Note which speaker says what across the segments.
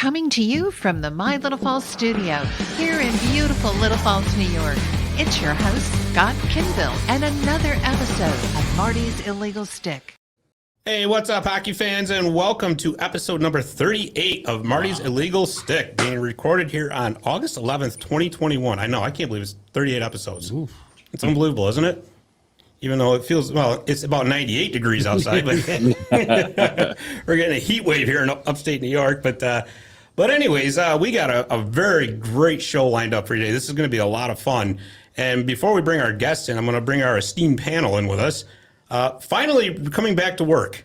Speaker 1: coming to you from the My Little Falls studio here in beautiful Little Falls, New York. It's your host, Scott Kinville, and another episode of Marty's Illegal Stick.
Speaker 2: Hey, what's up, hockey fans, and welcome to episode number 38 of Marty's Illegal Stick, being recorded here on August 11th, 2021. I know, I can't believe it's 38 episodes. Oof. It's unbelievable, isn't it? Even though it feels, well, it's about 98 degrees outside, but we're getting a heat wave here in upstate New York. But anyways, we got a very great show lined up for today. This is going to be a lot of fun. And before we bring our guests in, I'm going to bring our esteemed panel in with us. Finally coming back to work.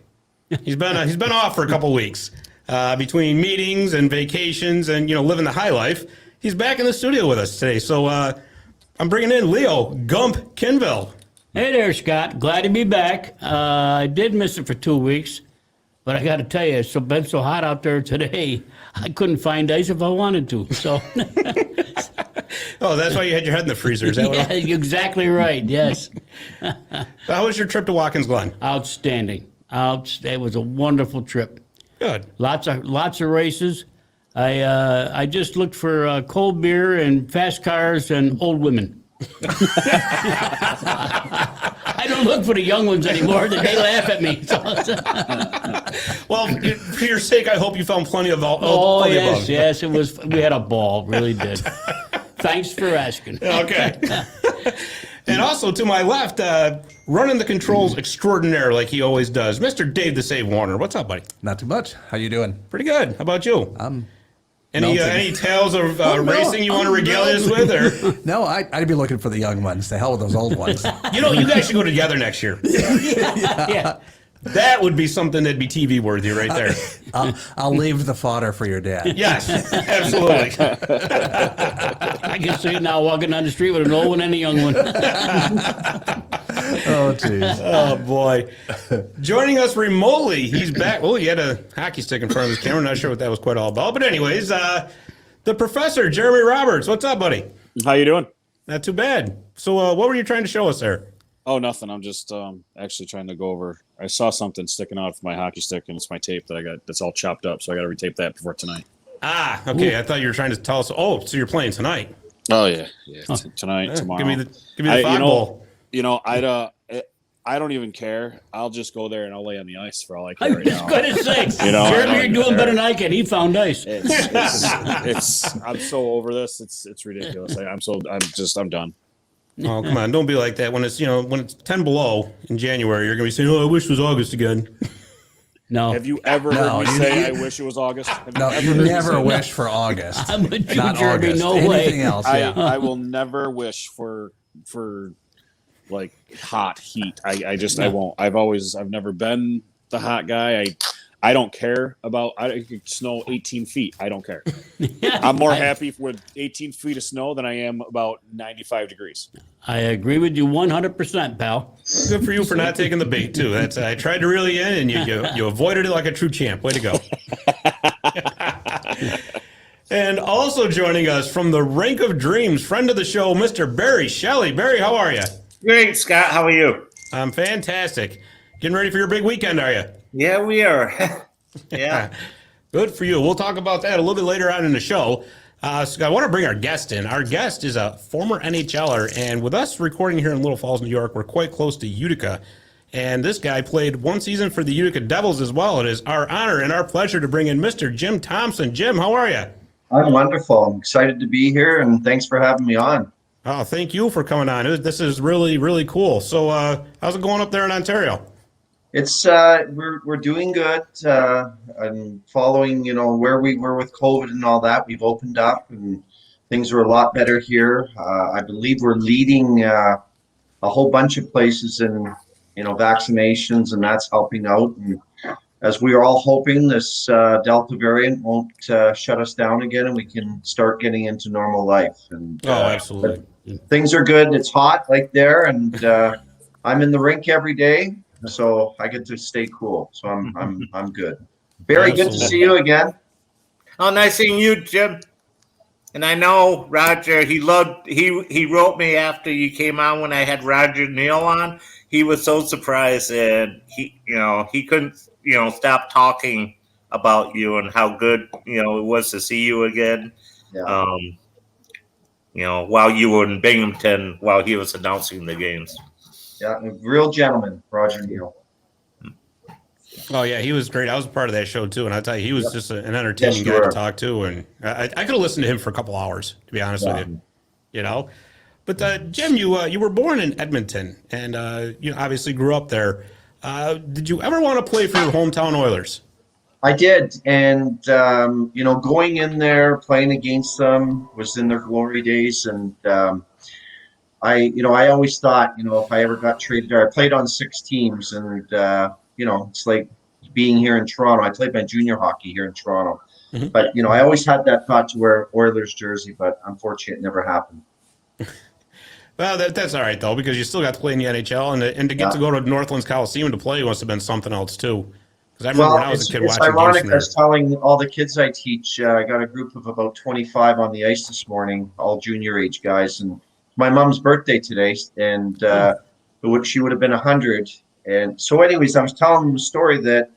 Speaker 2: He's been off for a couple weeks between meetings and vacations and, living the high life. He's back in the studio with us today. So I'm bringing in Leo Gump Kinville.
Speaker 3: Hey there, Scott. Glad to be back. I did miss it for 2 weeks, but I got to tell you, it's been so hot out there today, I couldn't find ice if I wanted to. So.
Speaker 2: Oh, that's why you had your head in the freezer. Is that
Speaker 3: yeah, you're exactly right. Yes.
Speaker 2: How was your trip to Watkins Glen?
Speaker 3: Outstanding. It was a wonderful trip.
Speaker 2: Good.
Speaker 3: Lots of races. I just looked for cold beer and fast cars and old women. I don't look for the young ones anymore. They laugh at me.
Speaker 2: Well, for your sake, I hope you found plenty of all.
Speaker 3: Oh, yes. It was. We had a ball. Really did. Thanks for asking.
Speaker 2: Okay. And also to my left, running the controls extraordinaire like he always does, Mr. Dave the Save Warner. What's up, buddy?
Speaker 4: Not too much. How you doing?
Speaker 2: Pretty good. How about you? Any tales of racing you want to regale us with? Or?
Speaker 4: No, I'd be looking for the young ones. The hell with those old ones.
Speaker 2: You guys should go together next year.
Speaker 3: Yeah.
Speaker 2: That would be something that'd be TV worthy right there.
Speaker 4: I'll leave the fodder for your dad.
Speaker 2: Yes, absolutely.
Speaker 3: I can see it now walking down the street with an old one and a young one.
Speaker 4: Oh, jeez.
Speaker 2: Oh, boy. Joining us remotely, he's back. Well, he had a hockey stick in front of his camera. Not sure what that was quite all about. But anyways, the professor, Jeremy Roberts. What's up, buddy?
Speaker 5: How you doing?
Speaker 2: Not too bad. So what were you trying to show us there?
Speaker 5: Oh, nothing. I'm just actually trying to go over. I saw something sticking out of my hockey stick, and it's my tape that I got. That's all chopped up, so I got to retape that before tonight.
Speaker 2: Ah, okay. Ooh. I thought you were trying to tell us. Oh, so you're playing tonight?
Speaker 5: Oh yeah. Tonight, tomorrow.
Speaker 2: Give me the five ball.
Speaker 5: I don't even care. I'll just go there and I'll lay on the ice for all I care.
Speaker 3: I was just going to say, Jeremy, you're doing better than I can. He found ice.
Speaker 5: I'm so over this. It's ridiculous. I'm done.
Speaker 2: Oh, come on. Don't be like that. When it's 10 below in January, you're going to be saying, oh, I wish it was August again.
Speaker 3: No.
Speaker 5: Have you ever heard me say I wish it was August?
Speaker 4: You never wish for August.
Speaker 3: I'm with you,
Speaker 4: Not
Speaker 3: Jeremy.
Speaker 4: August.
Speaker 3: No
Speaker 4: Anything
Speaker 3: way.
Speaker 4: else,
Speaker 5: I will never wish for like hot heat. I won't. I've never been the hot guy. I don't care about. It could snow 18 feet. I don't care. I'm more happy with 18 feet of snow than I am about 95 degrees.
Speaker 3: I agree with you 100%, pal.
Speaker 2: Good for you for not taking the bait too. I tried to reel you in, and you avoided it like a true champ. Way to go. And also joining us from the Rink of Dreams, friend of the show, Mr. Barry Shelley. Barry, how are you?
Speaker 6: Great, Scott. How are you?
Speaker 2: I'm fantastic. Getting ready for your big weekend, are you?
Speaker 6: Yeah, we are. Yeah.
Speaker 2: Good for you. We'll talk about that a little bit later on in the show. So I want to bring our guest in. Our guest is a former NHLer, and with us recording here in Little Falls, New York, we're quite close to Utica. And this guy played one season for the Utica Devils as well. It is our honor and our pleasure to bring in Mr. Jim Thompson. Jim, how are you?
Speaker 6: I'm wonderful. I'm excited to be here, and thanks for having me on.
Speaker 2: Oh, thank you for coming on. This is really, really cool. So how's it going up there in Ontario?
Speaker 6: It's we're doing good. I'm following, where we were with COVID and all that. We've opened up, and things are a lot better here. I believe we're leading a whole bunch of places in, vaccinations, and that's helping out. And as we are all hoping, this Delta variant won't shut us down again, and we can start getting into normal life. And
Speaker 2: absolutely.
Speaker 6: Things are good. It's hot like there, and I'm in the rink every day, so I get to stay cool. So I'm good. Very good to see you again.
Speaker 7: Oh, nice seeing you, Jim. And I know Roger. He wrote me after you came on when I had Roger Neal on. He was so surprised, and he couldn't stop talking about you and how good it was to see you again.
Speaker 6: Yeah.
Speaker 7: While you were in Binghamton, while he was announcing the games.
Speaker 6: Yeah, a real gentleman, Roger Neal.
Speaker 2: Oh yeah, he was great. I was a part of that show too, and I tell you, he was just an entertaining
Speaker 6: Yes, you
Speaker 2: guy to
Speaker 6: were.
Speaker 2: talk to, and I could have listened to him for a couple hours, to be honest with you. But Jim, you were born in Edmonton, and you obviously grew up there. Did you ever want to play for your hometown Oilers?
Speaker 6: I did, and going in there, playing against them was in their glory days, and I always thought, if I ever got traded there, I played on 6 teams, and it's like being here in Toronto. I played my junior hockey here in Toronto, but I always had that thought to wear Oilers jersey, but unfortunately, it never happened.
Speaker 2: Well, that's all right though, because you still got to play in the NHL, and to get to go to Northlands Coliseum to play must have been something else too. Because I remember when I was a kid
Speaker 6: it's
Speaker 2: watching
Speaker 6: ironic.
Speaker 2: games
Speaker 6: I was telling all the kids I teach. I got a group of about 25 on the ice this morning, all junior age guys, and my mom's birthday today, and she would have been 100. And so, anyways, I was telling them the story that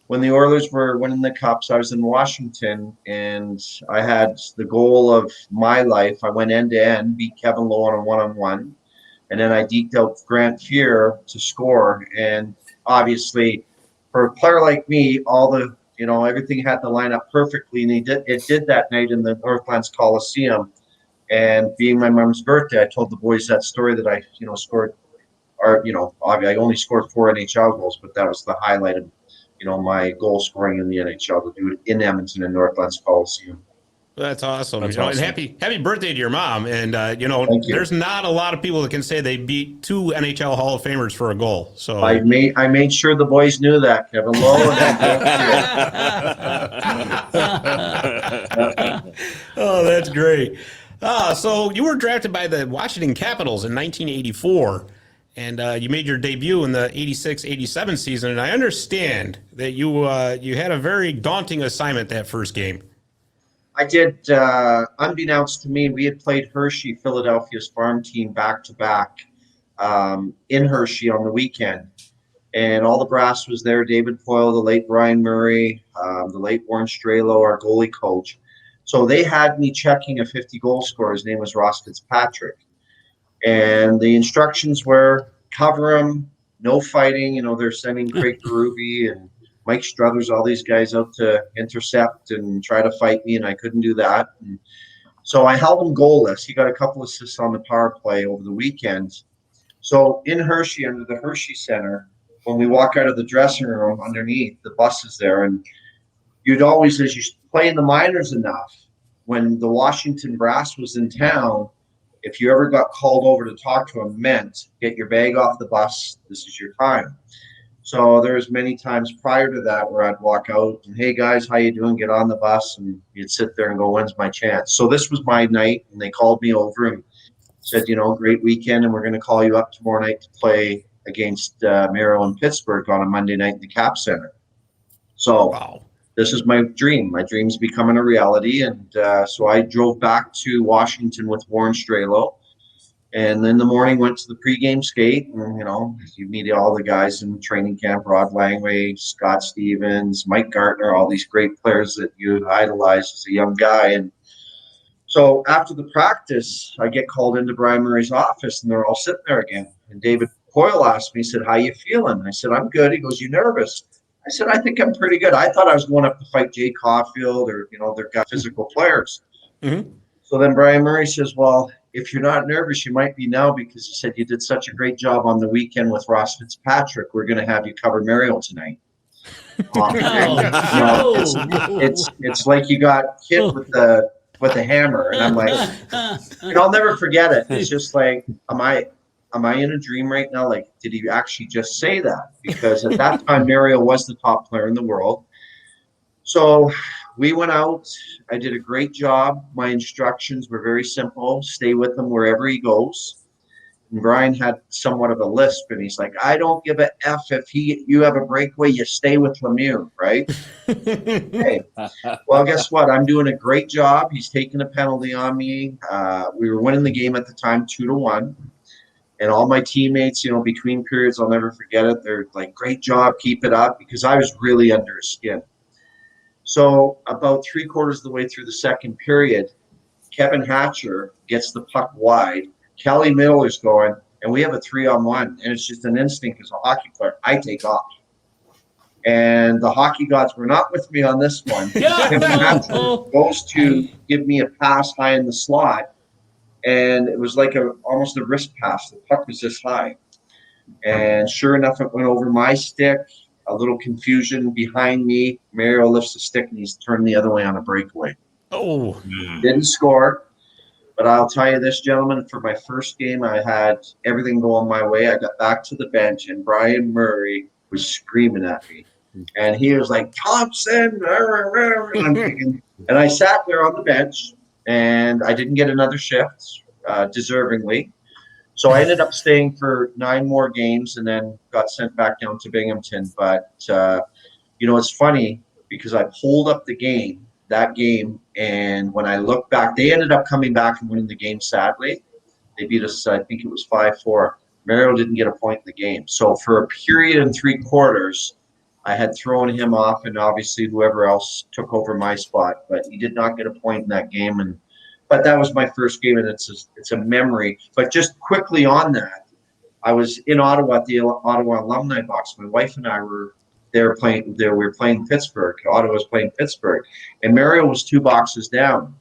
Speaker 6: when the Oilers were winning the Cups, I was in Washington, and I had the goal of my life. I went end to end, beat Kevin Lowe on a 1-on-1, and then I deked out Grant Fuhr to score. And obviously, for a player like me, all the everything had to line up perfectly, and it did that night in the Northlands Coliseum. And being my mom's birthday, I told the boys that story that I scored. Or I only scored 4 NHL goals, but that was the highlight of my goal scoring in the NHL, to do it in Edmonton and Northlands Coliseum.
Speaker 2: That's awesome.
Speaker 5: That's
Speaker 2: And
Speaker 5: awesome.
Speaker 2: happy birthday to your mom. And
Speaker 6: Thank you.
Speaker 2: there's not a lot of people that can say they beat 2 NHL Hall of Famers for a goal. So
Speaker 6: I made sure the boys knew that, Kevin Lowe.
Speaker 2: Oh, that's great. So you were drafted by the Washington Capitals in 1984, and you made your debut in the 86-87 season. And I understand that you had a very daunting assignment that first game.
Speaker 6: I did. Unbeknownst to me, we had played Hershey, Philadelphia's farm team, back-to-back in Hershey on the weekend. And all the brass was there. David Poyle, the late Brian Murray, the late Warren Strelo, our goalie coach. So they had me checking a 50-goal scorer. His name was Ross Fitzpatrick. And the instructions were cover him, no fighting. They're sending Craig Berube and Mike Struthers, all these guys out to intercept and try to fight me, and I couldn't do that. And so I held him goalless. He got a couple assists on the power play over the weekend. So in Hershey, under the Hershey Center, when we walk out of the dressing room underneath, the bus is there, and you'd always, as you play in the minors enough, when the Washington brass was in town, if you ever got called over to talk to them, meant get your bag off the bus, this is your time. So there was many times prior to that where I'd walk out and, hey guys, how you doing? Get on the bus, and you'd sit there and go, when's my chance? So this was my night, and they called me over and said, great weekend, and we're going to call you up tomorrow night to play against Mario and Pittsburgh on a Monday night in the Cap Center. So
Speaker 2: Wow.
Speaker 6: This is my dream. My dream's becoming a reality, and so I drove back to Washington with Warren Strelo. And in the morning, went to the pregame skate, and you meet all the guys in training camp: Rod Langway, Scott Stevens, Mike Gartner, all these great players that you idolized as a young guy. And so after the practice, I get called into Brian Murray's office, and they're all sitting there again. And David Poyle asked me, he said, "How you feeling?" I said, "I'm good." He goes, "You nervous?" I said, "I think I'm pretty good." I thought I was going up to fight Jay Caulfield, or they've got physical players.
Speaker 2: Mm-hmm.
Speaker 6: So then Brian Murray says, "Well, if you're not nervous, you might be now, because he said you did such a great job on the weekend with Ross Fitzpatrick. We're going to have you cover Mario tonight." It's like you got hit with a hammer, and I'm like, I'll never forget it. It's just like, am I in a dream right now? Like, did he actually just say that? Because at that time, Mario was the top player in the world. So we went out. I did a great job. My instructions were very simple: stay with him wherever he goes. And Brian had somewhat of a lisp, and he's like, "I don't give a F if you have a breakaway, you stay with Lemieux, right?" Hey, well, guess what? I'm doing a great job. He's taking a penalty on me. We were winning the game at the time, 2-1. And all my teammates, between periods, I'll never forget it. They're like, "Great job, keep it up," because I was really under his skin. So about 3/4 of the way through the second period, Kevin Hatcher gets the puck wide. Kelly Miller's going, and we have a 3-on-1, and it's just an instinct as a hockey player. I take off. And the hockey gods were not with me on this one. Kevin Hatcher goes to give me a pass high in the slot, and it was like almost a wrist pass. The puck was this high. And sure enough, it went over my stick. A little confusion behind me. Mario lifts the stick, and he's turned the other way on a breakaway.
Speaker 2: Oh,
Speaker 6: Didn't score. But I'll tell you this, gentlemen, for my first game, I had everything going my way. I got back to the bench, and Brian Murray was screaming at me. And he was like, Thompson! And I'm thinking, and I sat there on the bench, and I didn't get another shift, deservingly. So I ended up staying for 9 more games and then got sent back down to Binghamton. But, it's funny because I pulled up that game, and when I look back, they ended up coming back and winning the game, sadly. They beat us, I think it was 5-4. Mario didn't get a point in the game. So for a period and 3/4, I had thrown him off, and obviously whoever else took over my spot. But he did not get a point in that game. But that was my first game, and it's a memory. But just quickly on that, I was in Ottawa at the Ottawa Alumni Box. My wife and I were there playing. We were playing Pittsburgh. Ottawa was playing Pittsburgh, and Mario was 2 boxes down.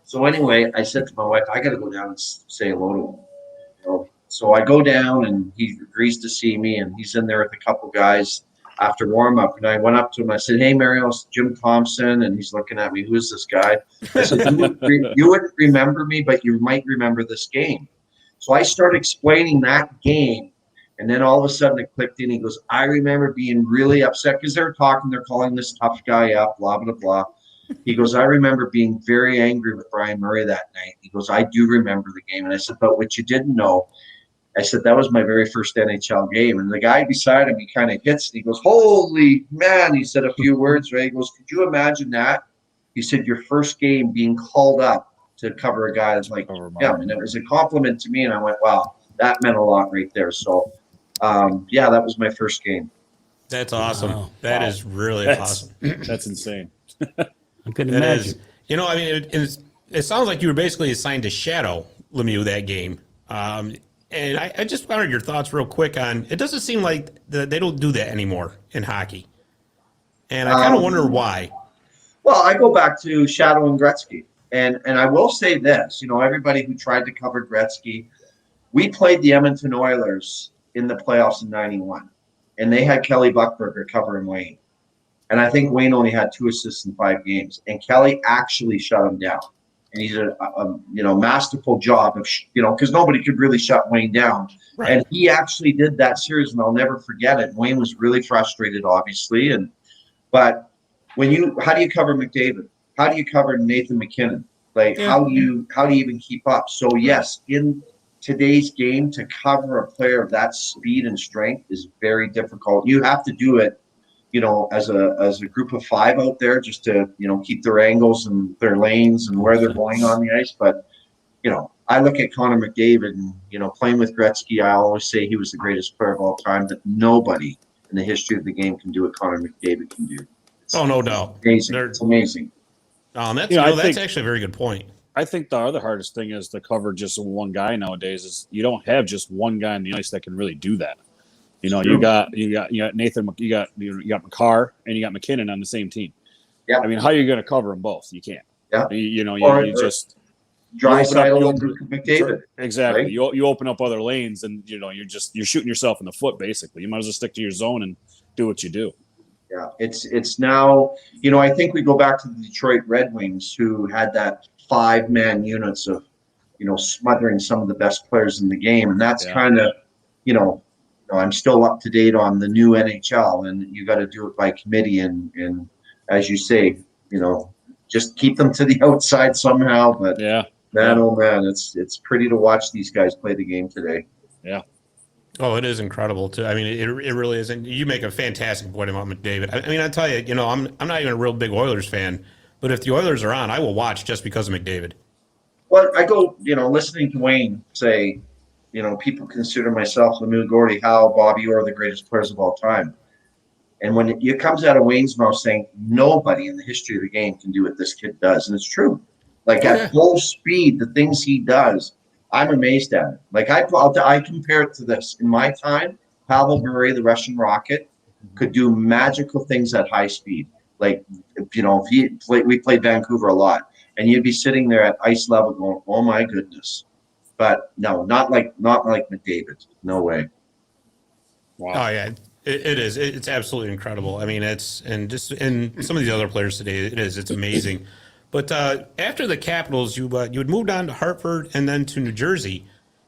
Speaker 6: So anyway, I said to my wife, "I got to go down and say hello to him." So I go down, and he agrees to see me, and he's in there with a couple guys after warm up, and I went up to him. I said, "Hey, Mario, it's Jim Thompson," and he's looking at me. "Who's this guy?" I said, "You wouldn't remember me, but you might remember this game." So I started explaining that game, and then all of a sudden it clicked in. He goes, "I remember being really upset," because they're talking, they're calling this tough guy up, blah blah blah. He goes, "I remember being very angry with Brian Murray that night." He goes, "I do remember the game," and I said, "But what you didn't know." I said, "That was my very first NHL game." And the guy beside him, he kind of hits, and he goes, "Holy man," he said a few words, right? He goes, "Could you imagine that?" He said, "Your first game being called up to cover a guy that's like, yeah." And it was a compliment to me, and I went, wow, that meant a lot right there. So, that was my first game.
Speaker 2: that's awesome.
Speaker 3: Wow.
Speaker 2: That is really awesome.
Speaker 5: That's insane.
Speaker 3: I couldn't
Speaker 2: That
Speaker 3: imagine.
Speaker 2: is, I mean, it sounds like you were basically assigned to shadow Lemieux that game. And I just wanted your thoughts real quick on, it doesn't seem like they don't do that anymore in hockey. And I kind of wonder why.
Speaker 6: Well, I go back to Shadow and Gretzky. And I will say this, everybody who tried to cover Gretzky, we played the Edmonton Oilers in the playoffs in 91. And they had Kelly Buchberger covering Wayne. And I think Wayne only had 2 assists in 5 games. And Kelly actually shut him down. And he's a masterful job of, because nobody could really shut Wayne down. Right. And he actually did that series, and I'll never forget it. Wayne was really frustrated, obviously. But how do you cover McDavid? How do you cover Nathan McKinnon? How do you even keep up? So yes, in today's game, to cover a player of that speed and strength is very difficult. You have to do it, as a group of 5 out there, just to, keep their angles and their lanes and where they're going on the ice. But, I look at Connor McDavid and, playing with Gretzky, I always say he was the greatest player of all time, but nobody in the history of the game can do what Connor McDavid can do.
Speaker 2: No doubt.
Speaker 6: Amazing. It's amazing.
Speaker 2: That's actually a very good point.
Speaker 5: I think the other hardest thing is to cover just one guy nowadays. Is you don't have just one guy on the ice that can really do that. You got Nathan, you got McCarr, and you got McKinnon on the same team.
Speaker 6: Yeah.
Speaker 5: I mean, how are you going to cover them both? You can't.
Speaker 6: Yeah.
Speaker 5: You just
Speaker 6: Draisaitl and McDavid.
Speaker 5: Exactly.
Speaker 6: Right?
Speaker 5: You open up other lanes, and you're shooting yourself in the foot. Basically, you might as well stick to your zone and do what you do.
Speaker 6: Yeah, it's now. I think we go back to the Detroit Red Wings, who had that 5-man units of, smothering some of the best players in the game, and that's kind of, I'm still up to date on the new NHL, and you got to do it by committee, and as you say, just keep them to the outside somehow. But man, oh man, it's pretty to watch these guys play the game today.
Speaker 5: Yeah.
Speaker 2: Oh, it is incredible too. I mean, it really is. And you make a fantastic point about McDavid. I mean, I tell you, I'm not even a real big Oilers fan, but if the Oilers are on, I will watch just because of McDavid.
Speaker 6: Well, I go, listening to Wayne say, people consider myself, Lemieux, Gordy, Howe, Bobby Orr the greatest players of all time. And when it comes out of Wayne's mouth saying nobody in the history of the game can do what this kid does, and it's true. Like at full speed, the things he does, I'm amazed at it. Like I compare it to this. In my time, Pavel Bure, the Russian Rocket, could do magical things at high speed. Like, you know, we played Vancouver a lot, and you'd be sitting there at ice level going, "Oh my goodness!" But no, not like McDavid. No way.
Speaker 5: Wow.
Speaker 2: Oh yeah, it is. It's absolutely incredible. I mean, and some of these other players today, it's amazing. But after the Capitals, you had moved on to Hartford and then to New Jersey.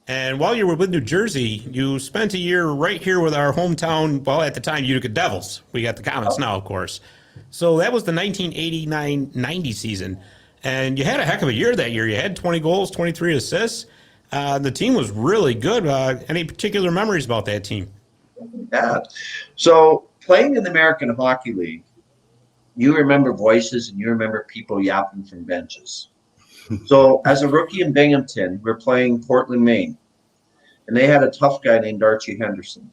Speaker 2: And while you were with New Jersey, you spent a year right here with our hometown, well, at the time, Utica Devils. We got the Comets now, of course. So that was the 1989-90 season. And you had a heck of a year that year. You had 20 goals, 23 assists. The team was really good. Any particular memories about that team?
Speaker 6: Yeah. So playing in the American Hockey League, you remember voices and you remember people yapping from benches. So as a rookie in Binghamton, we're playing Portland, Maine, and they had a tough guy named Archie Henderson.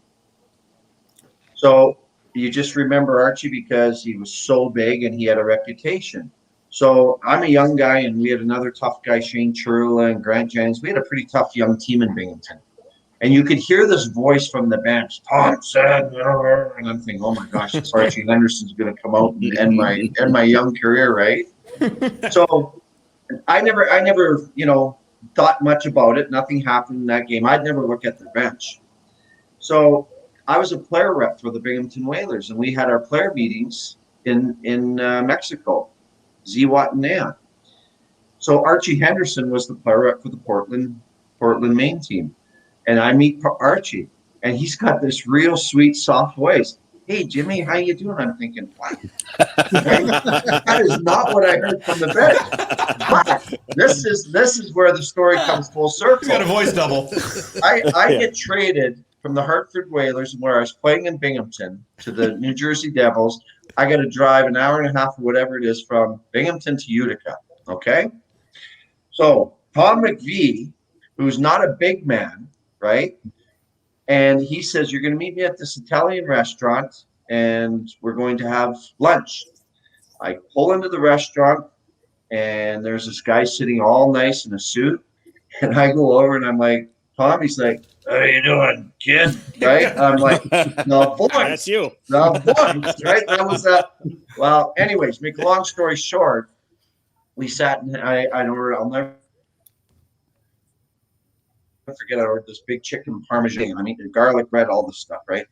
Speaker 6: So you just remember Archie because he was so big and he had a reputation. So I'm a young guy, and we had another tough guy, Shane Churla and Grant Jennings. We had a pretty tough young team in Binghamton. And you could hear this voice from the bench, Thompson, and I'm thinking, oh my gosh, this Archie Henderson's going to come out and end my young career, right? So I never, you know, thought much about it. Nothing happened in that game. I'd never look at the bench. So I was a player rep for the Binghamton Whalers, and we had our player meetings in Mexico, Ziwat and Nea. So Archie Henderson was the player rep for the Portland, Maine team. And I meet Archie, and he's got this real sweet, soft voice. Hey, Jimmy, how you doing? I'm thinking, what? That is not what I heard from the bench. But this is where the story comes full circle.
Speaker 2: You got a voice double.
Speaker 6: I get traded from the Hartford Whalers, where I was playing in Binghamton, to the New Jersey Devils. I got to drive an hour and a half or whatever it is from Binghamton to Utica. Okay? So Tom McVie, who's not a big man, right? And he says, you're going to meet me at this Italian restaurant, and we're going to have lunch. I pull into the restaurant, and there's this guy sitting all nice in a suit. And I go over, and I'm like, Tom, he's like, how you doing, kid? Right? And I'm like, no, boys.
Speaker 5: That's you.
Speaker 6: No, boys. Right? That was that. Well, anyways, make a long story short, we sat, and I'll never forget, I ordered this big chicken parmesan. I mean, garlic bread, all this stuff, right?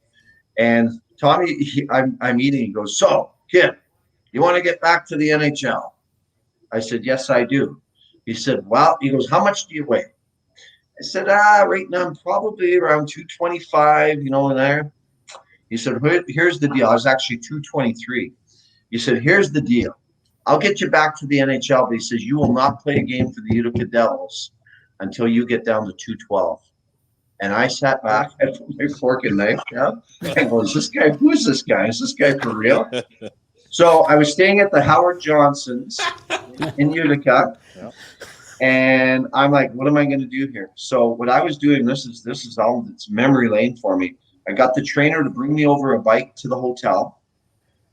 Speaker 6: And Tommy, I'm eating. He goes, so, kid, you want to get back to the NHL? I said, yes, I do. He said, well, he goes, how much do you weigh? I said, right now I'm probably around 225, you know, in there. He said, here's the deal. I was actually 223. He said, here's the deal. I'll get you back to the NHL, but he says, you will not play a game for the Utica Devils until you get down to 212. And I sat back, I put my fork and knife down. I go, who's this guy? Is this guy for real? So I was staying at the Howard Johnson's in Utica. Yeah. And I'm like, what am I going to do here? So what I was doing, this is all, it's memory lane for me. I got the trainer to bring me over a bike to the hotel.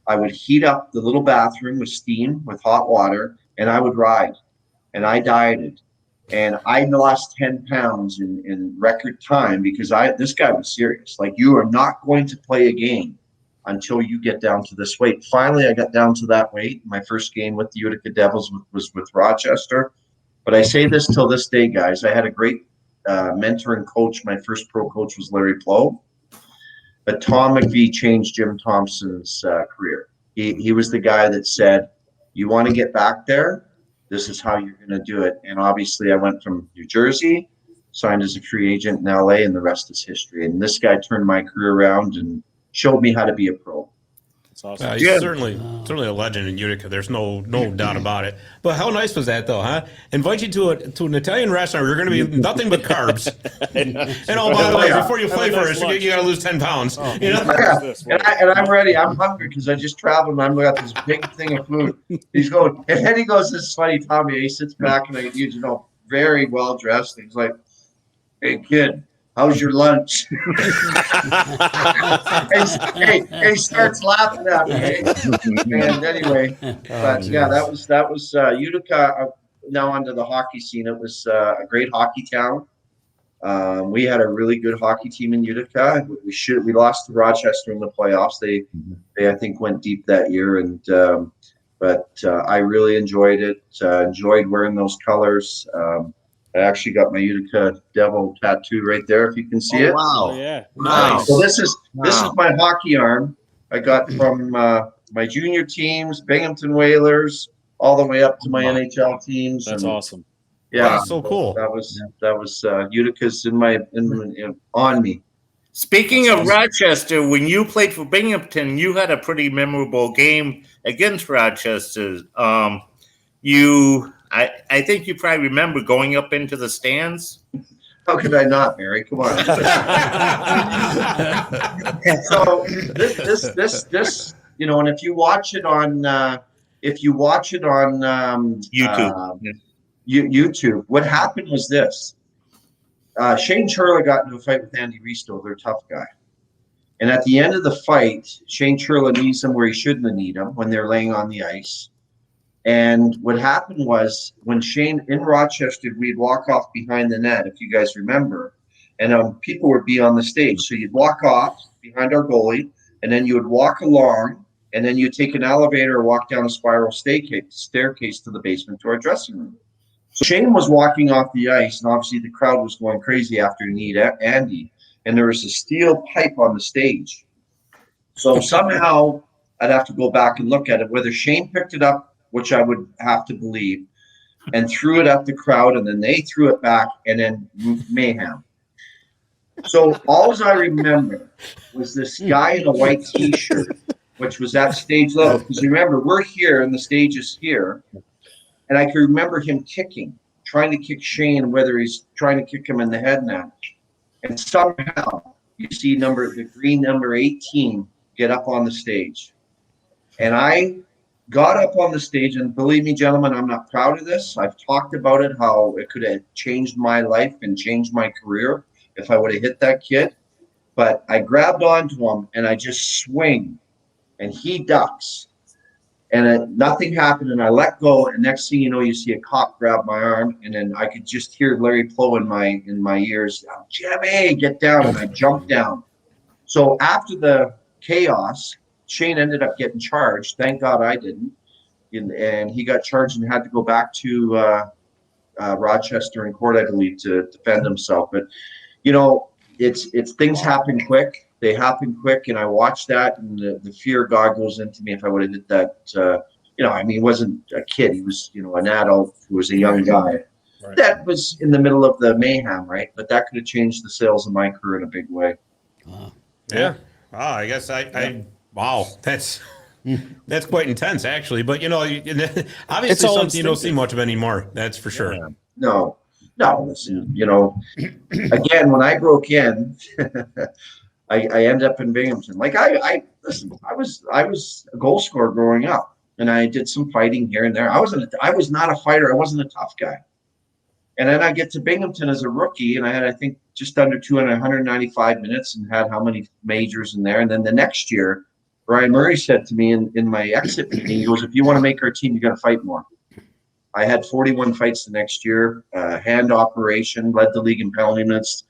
Speaker 6: I would heat up the little bathroom with steam, with hot water, and I would ride. And I dieted. And I lost 10 pounds in record time because this guy was serious. Like, you are not going to play a game until you get down to this weight. Finally, I got down to that weight. My first game with the Utica Devils was with Rochester. But I say this till this day, guys. I had a great mentor and coach. My first pro coach was Larry Plow. But Tom McVie changed Jim Thompson's career. He was the guy that said, you want to get back there? This is how you're going to do it. And obviously I went from New Jersey, signed as a free agent in LA, and the rest is history. And this guy turned my career around and showed me how to be a pro.
Speaker 5: That's awesome.
Speaker 2: He's certainly a legend in Utica. There's no doubt about it. But how nice was that, though, huh? Invite you to an Italian restaurant where you're going to be nothing but carbs. And oh, by the way, before you play for us, you got to lose 10 pounds.
Speaker 6: Oh, you know? And I'm ready. I'm hungry because I just traveled and I've got this big thing of food. He's going, and then he goes, this is funny, Tommy. He sits back and he's, very well dressed. He's like, hey, kid, how's your lunch? He starts laughing at me. And anyway, but yeah, that was Utica. Now onto the hockey scene. It was a great hockey town. We had a really good hockey team in Utica. We lost to Rochester in the playoffs. They I think went deep that year, and but I really enjoyed it. Enjoyed wearing those colors. I actually got my Utica Devil tattoo right there, if you can see it.
Speaker 5: Oh yeah.
Speaker 7: Wow.
Speaker 6: So this is my hockey arm. I got from my junior teams, Binghamton Whalers, all the way up to my NHL teams.
Speaker 5: That's awesome.
Speaker 6: Yeah,
Speaker 2: That's so cool.
Speaker 6: That was Utica's on me.
Speaker 7: Speaking of Rochester, when you played for Binghamton, you had a pretty memorable game against Rochester. I think you probably remember going up into the stands.
Speaker 6: How could I not, Mary? Come on. So this, and if you watch it on
Speaker 7: YouTube.
Speaker 6: YouTube, what happened was this. Shane Churla got into a fight with Andy Risto, their tough guy. And at the end of the fight, Shane Churla knees him where he shouldn't have kneed him when they're laying on the ice. And what happened was when Shane in Rochester, we'd walk off behind the net, if you guys remember, and people would be on the stage. So you'd walk off behind our goalie, and then you would walk along, and then you'd take an elevator or walk down a spiral staircase to the basement to our dressing room. So Shane was walking off the ice, and obviously the crowd was going crazy after he kneed Andy, and there was a steel pipe on the stage. So somehow I'd have to go back and look at it, whether Shane picked it up, which I would have to believe, and threw it at the crowd, and then they threw it back, and then mayhem. So all I remember was this guy in a white T-shirt, which was at stage level, because remember, we're here, and the stage is here, and I can remember him trying to kick Shane, whether he's trying to kick him in the head now. And somehow you see the green number 18 get up on the stage. And I got up on the stage, and believe me, gentlemen, I'm not proud of this. I've talked about it, how it could have changed my life and changed my career if I would have hit that kid. But I grabbed onto him, and I just swing, and he ducks. And nothing happened, and I let go, and next thing you know, you see a cop grab my arm, and then I could just hear Larry Plow in my ears, Jimmy, get down, and I jumped down. So after the chaos, Shane ended up getting charged. Thank God I didn't. And he got charged and had to go back to Rochester in court, I believe, to defend himself. But, it's things happen quick. They happen quick, and I watched that, and the fear of God goes into me if I would have did that. He wasn't a kid. He was, an adult who was a young guy. Right. That was in the middle of the mayhem, right? But that could have changed the sails of my career in a big way.
Speaker 2: Wow. Yeah. Wow. I guess wow. That's quite intense, actually. But, obviously something you don't see much of anymore. That's for sure.
Speaker 6: Yeah. No. Listen, again, when I broke in, I ended up in Binghamton. Like I was a goal scorer growing up, and I did some fighting here and there. I was not a fighter. I wasn't a tough guy. And then I get to Binghamton as a rookie, and I had, I think, just under 195 minutes, and had how many majors in there. And then the next year, Brian Murray said to me in my exit meeting, he goes, "If you want to make our team, you got to fight more." I had 41 fights the next year, hand operation, led the league in penalty minutes,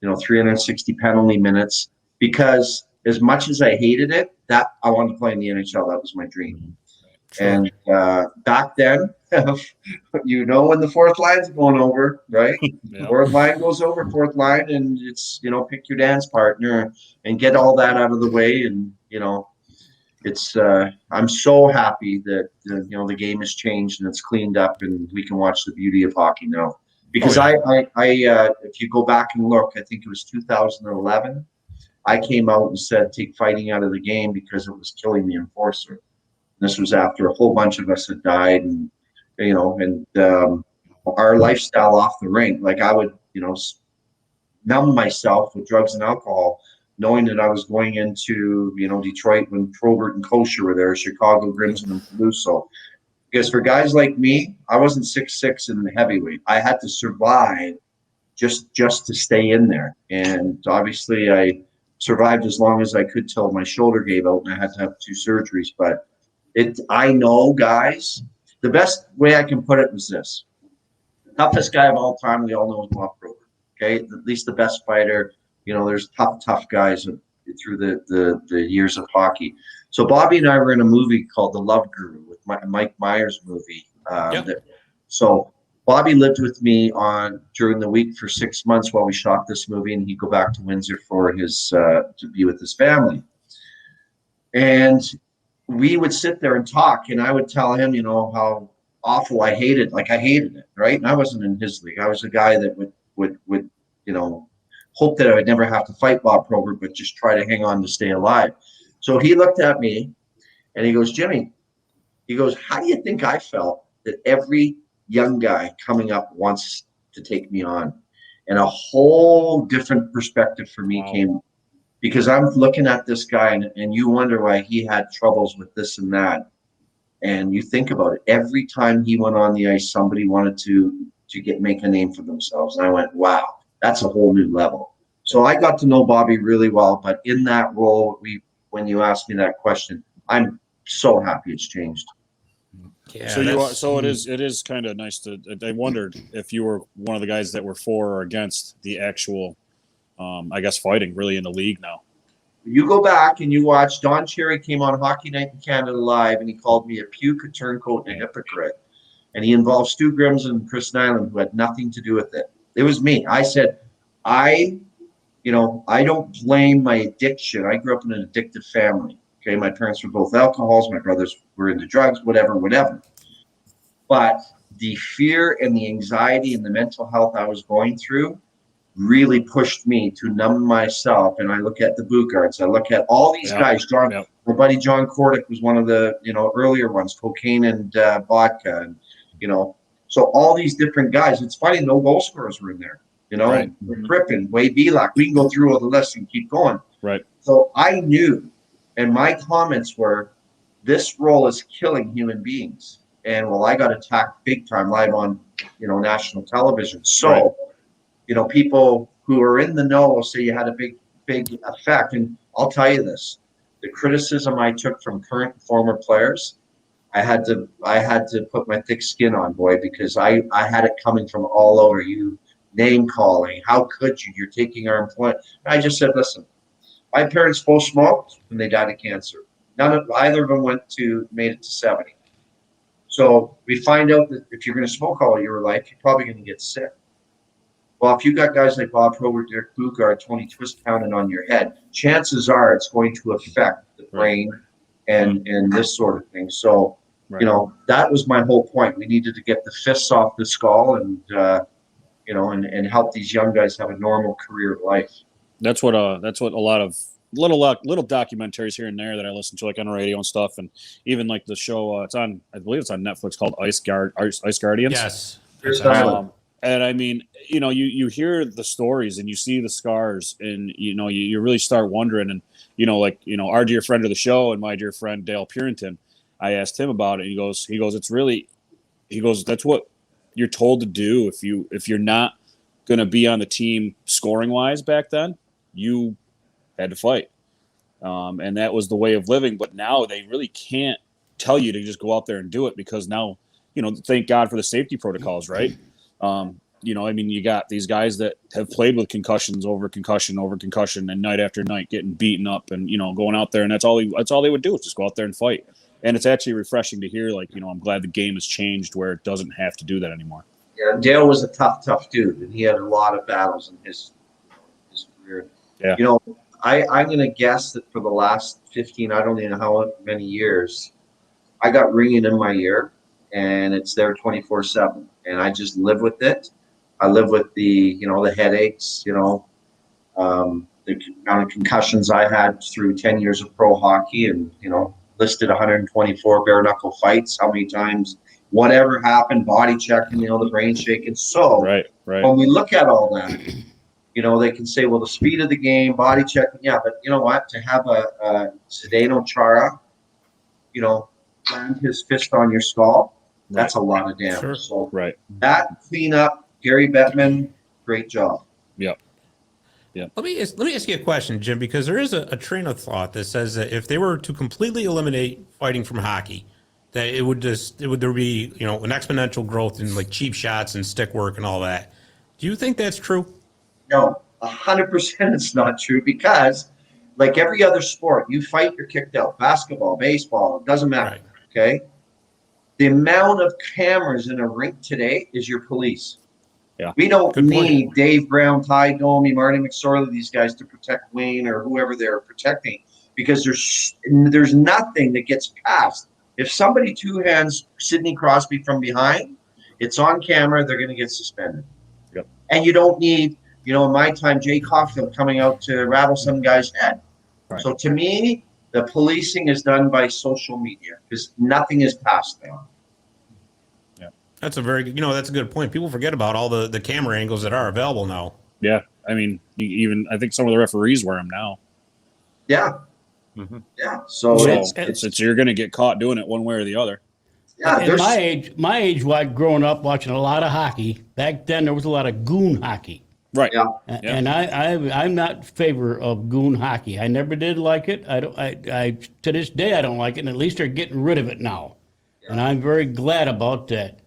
Speaker 6: 360 penalty minutes. Because as much as I hated it, that I wanted to play in the NHL. That was my dream. Sure. And back then, when the fourth line's going over, right? Yeah. Fourth line goes over, fourth line, and it's, pick your dance partner and get all that out of the way. And, it's I'm so happy that, the game has changed and it's cleaned up, and we can watch the beauty of hockey now. Because I if you go back and look, I think it was 2011. I came out and said, take fighting out of the game because it was killing the enforcer. This was after a whole bunch of us had died, and, our lifestyle off the rink. Like I would, numb myself with drugs and alcohol, knowing that I was going into, Detroit when Probert and Kosher were there, Chicago, Grimson, and Peluso. Because for guys like me, I wasn't 6'6" in the heavyweight. I had to survive just to stay in there. And obviously I survived as long as I could till my shoulder gave out and I had to have 2 surgeries. But I know, guys, the best way I can put it was this. The toughest guy of all time, we all know, is Bob Probert. Okay, at least the best fighter. There's tough guys through the years of hockey. So Bobby and I were in a movie called The Love Guru, with Mike Myers movie. So Bobby lived with me during the week for 6 months while we shot this movie, and he'd go back to Windsor for his to be with his family. And we would sit there and talk, and I would tell him, how awful I hated it, right? And I wasn't in his league. I was a guy that would hope that I would never have to fight Bob Probert, but just try to hang on to stay alive. So he looked at me and he goes, Jimmy, he goes, how do you think I felt that every young guy coming up wants to take me on? And a whole different perspective for me came, because I'm looking at this guy and you wonder why he had troubles with this and that. And you think about it, every time he went on the ice, somebody wanted to make a name for themselves. And I went, wow, that's a whole new level. So I got to know Bobby really well, but in that role, when you asked me that question, I'm so happy it's changed.
Speaker 5: Yeah, so it is kind of nice to. I wondered if you were one of the guys that were for or against the actual, I guess, fighting really in the league now.
Speaker 6: You go back and you watch. Don Cherry came on Hockey Night in Canada Live, and he called me a puke, a turncoat, and a hypocrite. And he involved Stu Grims and Chris Nyland, who had nothing to do with it. It was me. I said, I don't blame my addiction. I grew up in an addictive family. Okay, my parents were both alcoholics. My brothers were into drugs, whatever. But the fear and the anxiety and the mental health I was going through really pushed me to numb myself. And I look at the Boogards. I look at all these guys. My buddy John Kordick was one of the earlier ones, cocaine and vodka, and so all these different guys. It's funny, no goal scorers were in there. Crippen, Wade Belak. We can go through all the list and keep going.
Speaker 5: Right.
Speaker 6: So I knew, and my comments were, this role is killing human beings. And I got attacked big time live on, national television. So, people who are in the know will say you had a big effect. And I'll tell you this, the criticism I took from current and former players, I had to put my thick skin on, boy, because I had it coming from all over. You name calling, how could you? You're taking our employment. I just said, listen, my parents both smoked and they died of cancer. Either of them made it to 70. So we find out that if you're going to smoke all your life, you're probably going to get sick. Well, if you got guys like Bob Probert, Derek Boogaard, Tony Twist pounding on your head, chances are it's going to affect the brain and this sort of thing. So, that was my whole point. We needed to get the fists off the skull and help these young guys have a normal career life. That's what
Speaker 5: a lot of little documentaries here and there that I listen to, like on the radio and stuff, and even like the show. I believe it's on Netflix, called Ice Guardians.
Speaker 2: Yes.
Speaker 5: And I mean, you hear the stories and you see the scars, and you really start wondering. And our dear friend of the show and my dear friend Dale Purinton, I asked him about it. He goes, that's what you're told to do if you're not going to be on the team scoring wise. Back then, you had to fight, and that was the way of living. But now they really can't tell you to just go out there and do it, because now, thank God for the safety protocols, right? You got these guys that have played with concussions over concussion, and night after night getting beaten up, and going out there, and that's all they would do, is just go out there and fight. And it's actually refreshing to hear. I'm glad the game has changed where it doesn't have to do that anymore. Yeah, Dale was a tough dude, and he had a lot of battles in his career. Yeah. I'm going to guess that for the last 15, I don't even know how many years, I got ringing in my ear, and it's there 24/7, and I just live with it. I live with the headaches, the amount of concussions I had through 10 years of pro hockey, and listed 124 bare knuckle fights. How many times, whatever happened, body checking, the brain shaking. So right. When we look at all that, they can say, well, the speed of the game, body checking, yeah, but you know what? To have a Zdeno Chara, land his fist on your skull, that's a lot of damage. Sure. So that cleanup, Gary Bettman,
Speaker 6: great job.
Speaker 5: Yep.
Speaker 2: Let me ask you a question, Jim, because there is a train of thought that says that if they were to completely eliminate fighting from hockey, that there would be an exponential growth in like cheap shots and stick work and all that. Do you think that's true?
Speaker 6: No, 100% it's not true, because like every other sport, you fight, you're kicked out. Basketball, baseball, it doesn't matter.
Speaker 2: Right.
Speaker 6: Okay. The amount of cameras in a rink today is your police.
Speaker 5: Yeah.
Speaker 6: We don't
Speaker 2: Good point.
Speaker 6: need Dave Brown, Ty Domi, Marty McSorley, these guys to protect Wayne or whoever they're protecting, because there's nothing that gets past. If somebody two-hands Sidney Crosby from behind, it's on camera, they're going to get suspended.
Speaker 5: Yep.
Speaker 6: And you don't need, in my time, Jay Caulfield coming out to rattle some guy's head.
Speaker 5: Right.
Speaker 6: So to me, the policing is done by social media, because nothing is passed them.
Speaker 2: That's that's a good point. People forget about all the camera angles that are available now.
Speaker 5: Yeah. I mean, I think some of the referees wear them now.
Speaker 6: Yeah.
Speaker 5: Mhm.
Speaker 6: Yeah. So
Speaker 5: So
Speaker 6: it's
Speaker 5: you're going to get caught doing it one way or the other.
Speaker 6: yeah.
Speaker 3: In
Speaker 6: There's
Speaker 3: my age, growing up watching a lot of hockey. Back then, there was a lot of goon hockey.
Speaker 5: Right.
Speaker 6: yeah.
Speaker 3: And I'm not in favor of goon hockey. I never did like it. I to this day I don't like it. And at least they're getting rid of it now, and I'm very glad about that.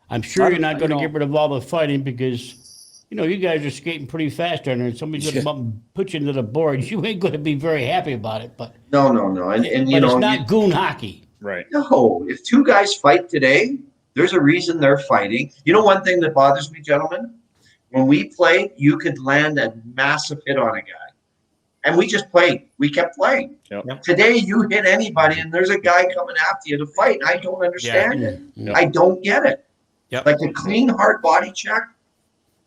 Speaker 3: I'm sure you're not going to get rid of all the fighting, because you guys are skating pretty fast down there, and somebody's going to come up and put you into the board. You ain't going to be very happy about it. But
Speaker 6: No. And
Speaker 3: but it's not goon hockey.
Speaker 5: Right.
Speaker 6: no, if two guys fight today, there's a reason they're fighting. One thing that bothers me, gentlemen, when we played, you could land a massive hit on a guy. And we just played. We kept playing.
Speaker 5: Yep.
Speaker 6: Today, you hit anybody, and there's a guy coming after you to fight. I don't understand it.
Speaker 5: Yep.
Speaker 6: I don't get it.
Speaker 2: Yep.
Speaker 6: Like a clean, hard body check,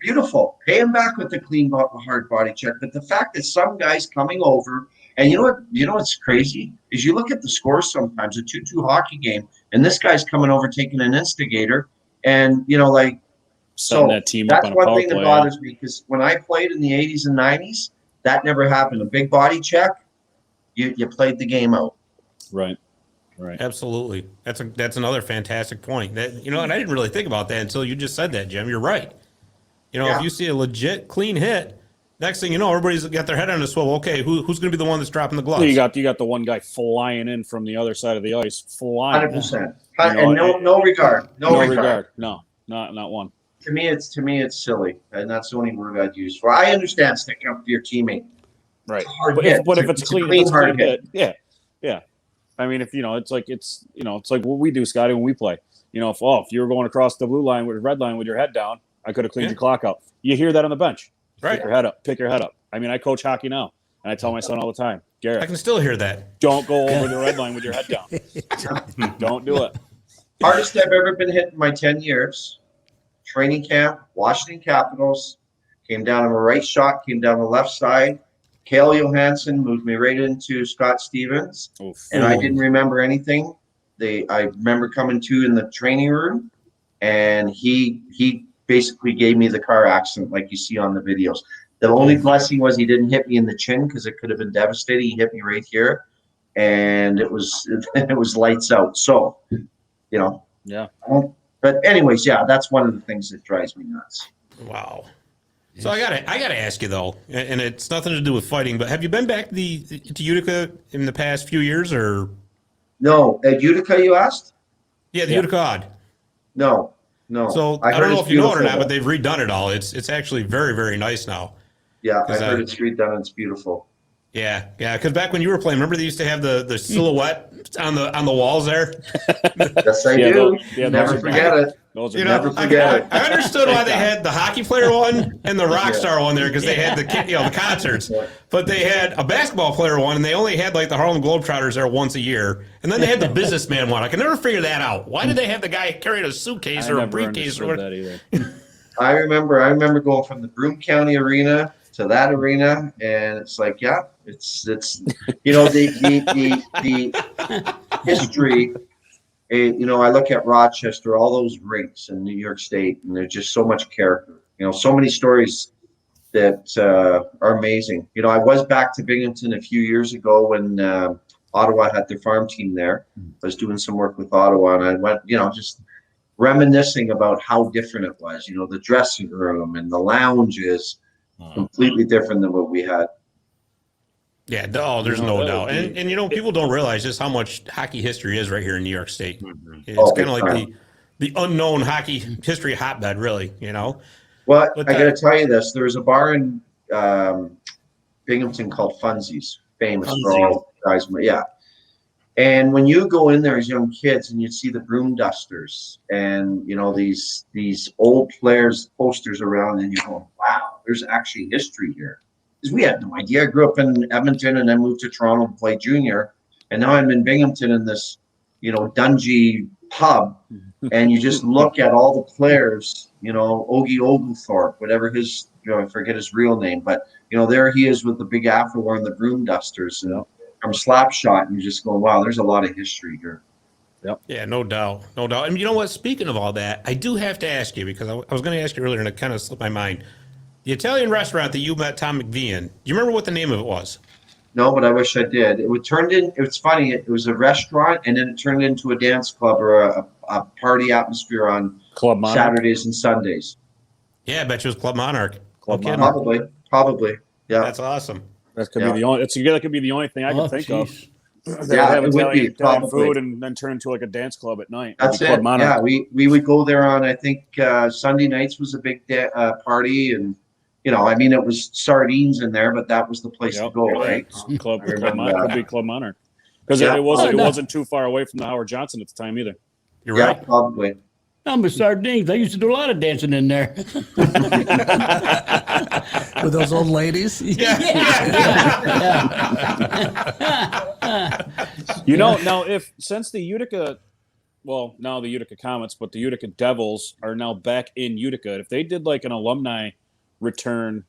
Speaker 6: beautiful. Pay him back with the clean, hard body check. But the fact that some guys coming over, and what's crazy is you look at the scores sometimes, a 2-2 hockey game, and this guy's coming over taking an instigator, and
Speaker 5: Setting that team up
Speaker 6: that's
Speaker 5: on a
Speaker 6: one
Speaker 5: power
Speaker 6: thing that
Speaker 5: play.
Speaker 6: bothers me, because when I played in the 80s and 90s, that never happened. A big body check, you played the game out.
Speaker 5: Right. Right.
Speaker 2: Absolutely. That's another fantastic point. That and I didn't really think about that until you just said that, Jim. You're right.
Speaker 6: Yeah.
Speaker 2: If you see a legit clean hit, next thing you know, everybody's got their head on a swivel. Okay, who's going to be the one that's dropping the gloves?
Speaker 5: You got the one guy flying in from the other side of the ice, flying.
Speaker 6: 100%.
Speaker 5: You know,
Speaker 6: And no regard. No regard.
Speaker 5: No, not one.
Speaker 6: To me, it's silly, and that's the only word I'd use for. I understand sticking up for your teammate.
Speaker 5: Right.
Speaker 6: Hard
Speaker 5: But
Speaker 6: hit.
Speaker 5: if it's
Speaker 6: a
Speaker 5: clean,
Speaker 6: clean,
Speaker 5: if it's
Speaker 6: hard
Speaker 5: clean
Speaker 6: hit.
Speaker 5: hit. Yeah. I mean, if it's like what we do, Scotty, when we play. If you were going across the blue line with red line with your head down, I could have cleaned your clock up. You hear that on the bench.
Speaker 2: Right.
Speaker 5: Pick your head up. I mean, I coach hockey now, and I tell my son all the time,
Speaker 2: I
Speaker 5: Garrett,
Speaker 2: can still hear that.
Speaker 5: don't go over the red line with your head down. Don't do it.
Speaker 6: Hardest I've ever been hit in my 10 years. Training camp, Washington Capitals. Came down on a right shot, came down the left side. Cale Johansson moved me right into Scott Stevens,
Speaker 5: Oof.
Speaker 6: and I didn't remember anything. I remember coming to in the training room, and he basically gave me the car accident like you see on the videos. The only blessing was he didn't hit me in the chin, because it could have been devastating. He hit me right here, and it was lights out. So,
Speaker 5: Yeah.
Speaker 6: But anyways, yeah, that's one of the things that drives me nuts.
Speaker 2: Wow. So I gotta ask you though, and it's nothing to do with fighting, but have you been back to Utica in the past few years, or?
Speaker 6: No, at Utica, you asked?
Speaker 2: Yeah, the Utica Odd.
Speaker 6: No.
Speaker 2: So I don't know if you know it or not, but they've redone it all. It's actually very, very nice now.
Speaker 6: Yeah, I heard it's redone. It's beautiful.
Speaker 2: Yeah. Because back when you were playing, remember they used to have the silhouette on the walls there.
Speaker 6: Yes, I do. Never forget it.
Speaker 5: Those are
Speaker 6: Never forget it.
Speaker 2: I understood why they had the hockey player one and the rock star one there, because they had the concerts, but they had a basketball player one, and they only had like the Harlem Globetrotters there once a year, and then they had the businessman one. I can never figure that out. Why did they have the guy carrying a suitcase or a briefcase or whatever?
Speaker 5: That either.
Speaker 6: I remember going from the Broome County Arena to that arena, and it's like, yeah, it's the history. I look at Rochester, all those rinks in New York State, and there's just so much character. So many stories that are amazing. I was back to Binghamton a few years ago when Ottawa had their farm team there. I was doing some work with Ottawa, and I went, just reminiscing about how different it was. You know, the dressing room and the lounge is completely different than what we had.
Speaker 2: Yeah, there's no doubt. And you know, people don't realize just how much hockey history is right here in New York State. It's kind of like the unknown hockey history hotbed, really, you know.
Speaker 6: Well, I got to tell you this. There was a bar in Binghamton called Funsies, famous for all guys. Yeah. And when you go in there as young kids and you see the broom dusters and, you know, these old players' posters around, and you go, wow, there's actually history here. Because we had no idea. I grew up in Edmonton and then moved to Toronto to play junior. And now I'm in Binghamton in this, you know, dungy pub. And you just look at all the players, you know, Ogie Oglethorpe, whatever his, you know, I forget his real name. But, you know, there he is with the big afro wearing the broom dusters. And from Slapshot, and you just go, wow, there's a lot of history here.
Speaker 5: Yep.
Speaker 2: Yeah, no doubt. No doubt. And you know what? Speaking of all that, I do have to ask you, because I was going to ask you earlier and it kind of slipped my mind. The Italian restaurant that you met Tom McVie in, do you remember what the name of it was?
Speaker 6: No, but I wish I did. It was funny. It was a restaurant, and then it turned into a dance club or a party atmosphere on
Speaker 5: Club Monarch.
Speaker 6: Saturdays and Sundays.
Speaker 2: Yeah, I bet you it was Club Monarch.
Speaker 5: Club
Speaker 2: Okay.
Speaker 5: Monarch.
Speaker 6: Probably. Yeah.
Speaker 2: That's awesome.
Speaker 5: That could be the only. That could be the only thing I can think of.
Speaker 6: Yeah,
Speaker 5: have
Speaker 6: it would be
Speaker 5: Italian
Speaker 6: probably
Speaker 5: food and then turn into like a dance club at night.
Speaker 6: That's
Speaker 5: Club
Speaker 6: it.
Speaker 5: Monarch.
Speaker 6: Yeah, we would go there on, I think, Sunday nights was a big party, and you know, I mean, it was sardines in there, but that was the place to go, right?
Speaker 5: Club
Speaker 6: remember
Speaker 5: Monarch
Speaker 6: that.
Speaker 5: could be Club Monarch because
Speaker 6: Yeah.
Speaker 5: it wasn't too far away from the Howard Johnson at the time either.
Speaker 2: You're
Speaker 6: Yeah,
Speaker 2: right.
Speaker 6: probably.
Speaker 3: I'm a sardines. I used to do a lot of dancing in there.
Speaker 4: With those old ladies.
Speaker 5: You know, now since the Utica, well, now the Utica Comets, but the Utica Devils are now back in Utica. If they did like an alumni return,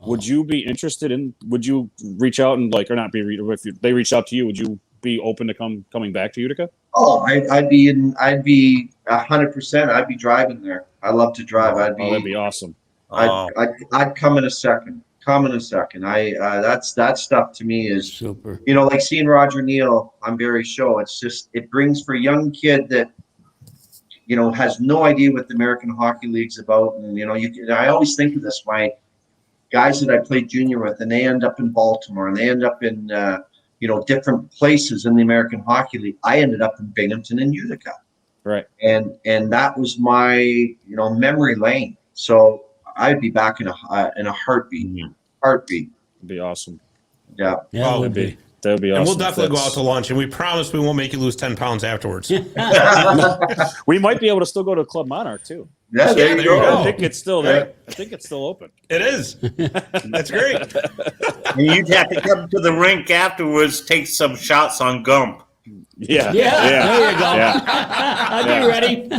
Speaker 5: would you be interested in? Would you reach out and like, or not be? If they reached out to you, would you be open to coming back to Utica?
Speaker 6: Oh, I'd be 100%. I'd be driving there. I love to drive.
Speaker 5: That'd be awesome.
Speaker 6: I'd come in a second. That stuff to me is
Speaker 3: Super.
Speaker 6: You know, like seeing Roger Neal on Barry's show. It's just, it brings for a young kid that, you know, has no idea what the American Hockey League's about. And, you know, I always think of this, my guys that I played junior with, and they end up in Baltimore and they end up in, you know, different places in the American Hockey League. I ended up in Binghamton and Utica.
Speaker 5: Right.
Speaker 6: And that was my, you know, memory lane. So I'd be back in a heartbeat. Heartbeat.
Speaker 5: It'd be awesome.
Speaker 6: Yeah.
Speaker 3: Yeah,
Speaker 2: Oh,
Speaker 3: it would be.
Speaker 5: That would be awesome.
Speaker 2: And we'll definitely go out to lunch, and we promise we won't make you lose 10 pounds afterwards.
Speaker 5: We might be able to still go to Club Monarch too.
Speaker 6: Yeah, there you go.
Speaker 5: I think it's still there. I think it's still open.
Speaker 2: It is. That's great.
Speaker 7: And you'd have to come to the rink afterwards, take some shots on Gump.
Speaker 5: Yeah.
Speaker 3: There you go.
Speaker 5: Yeah.
Speaker 3: I'd be ready.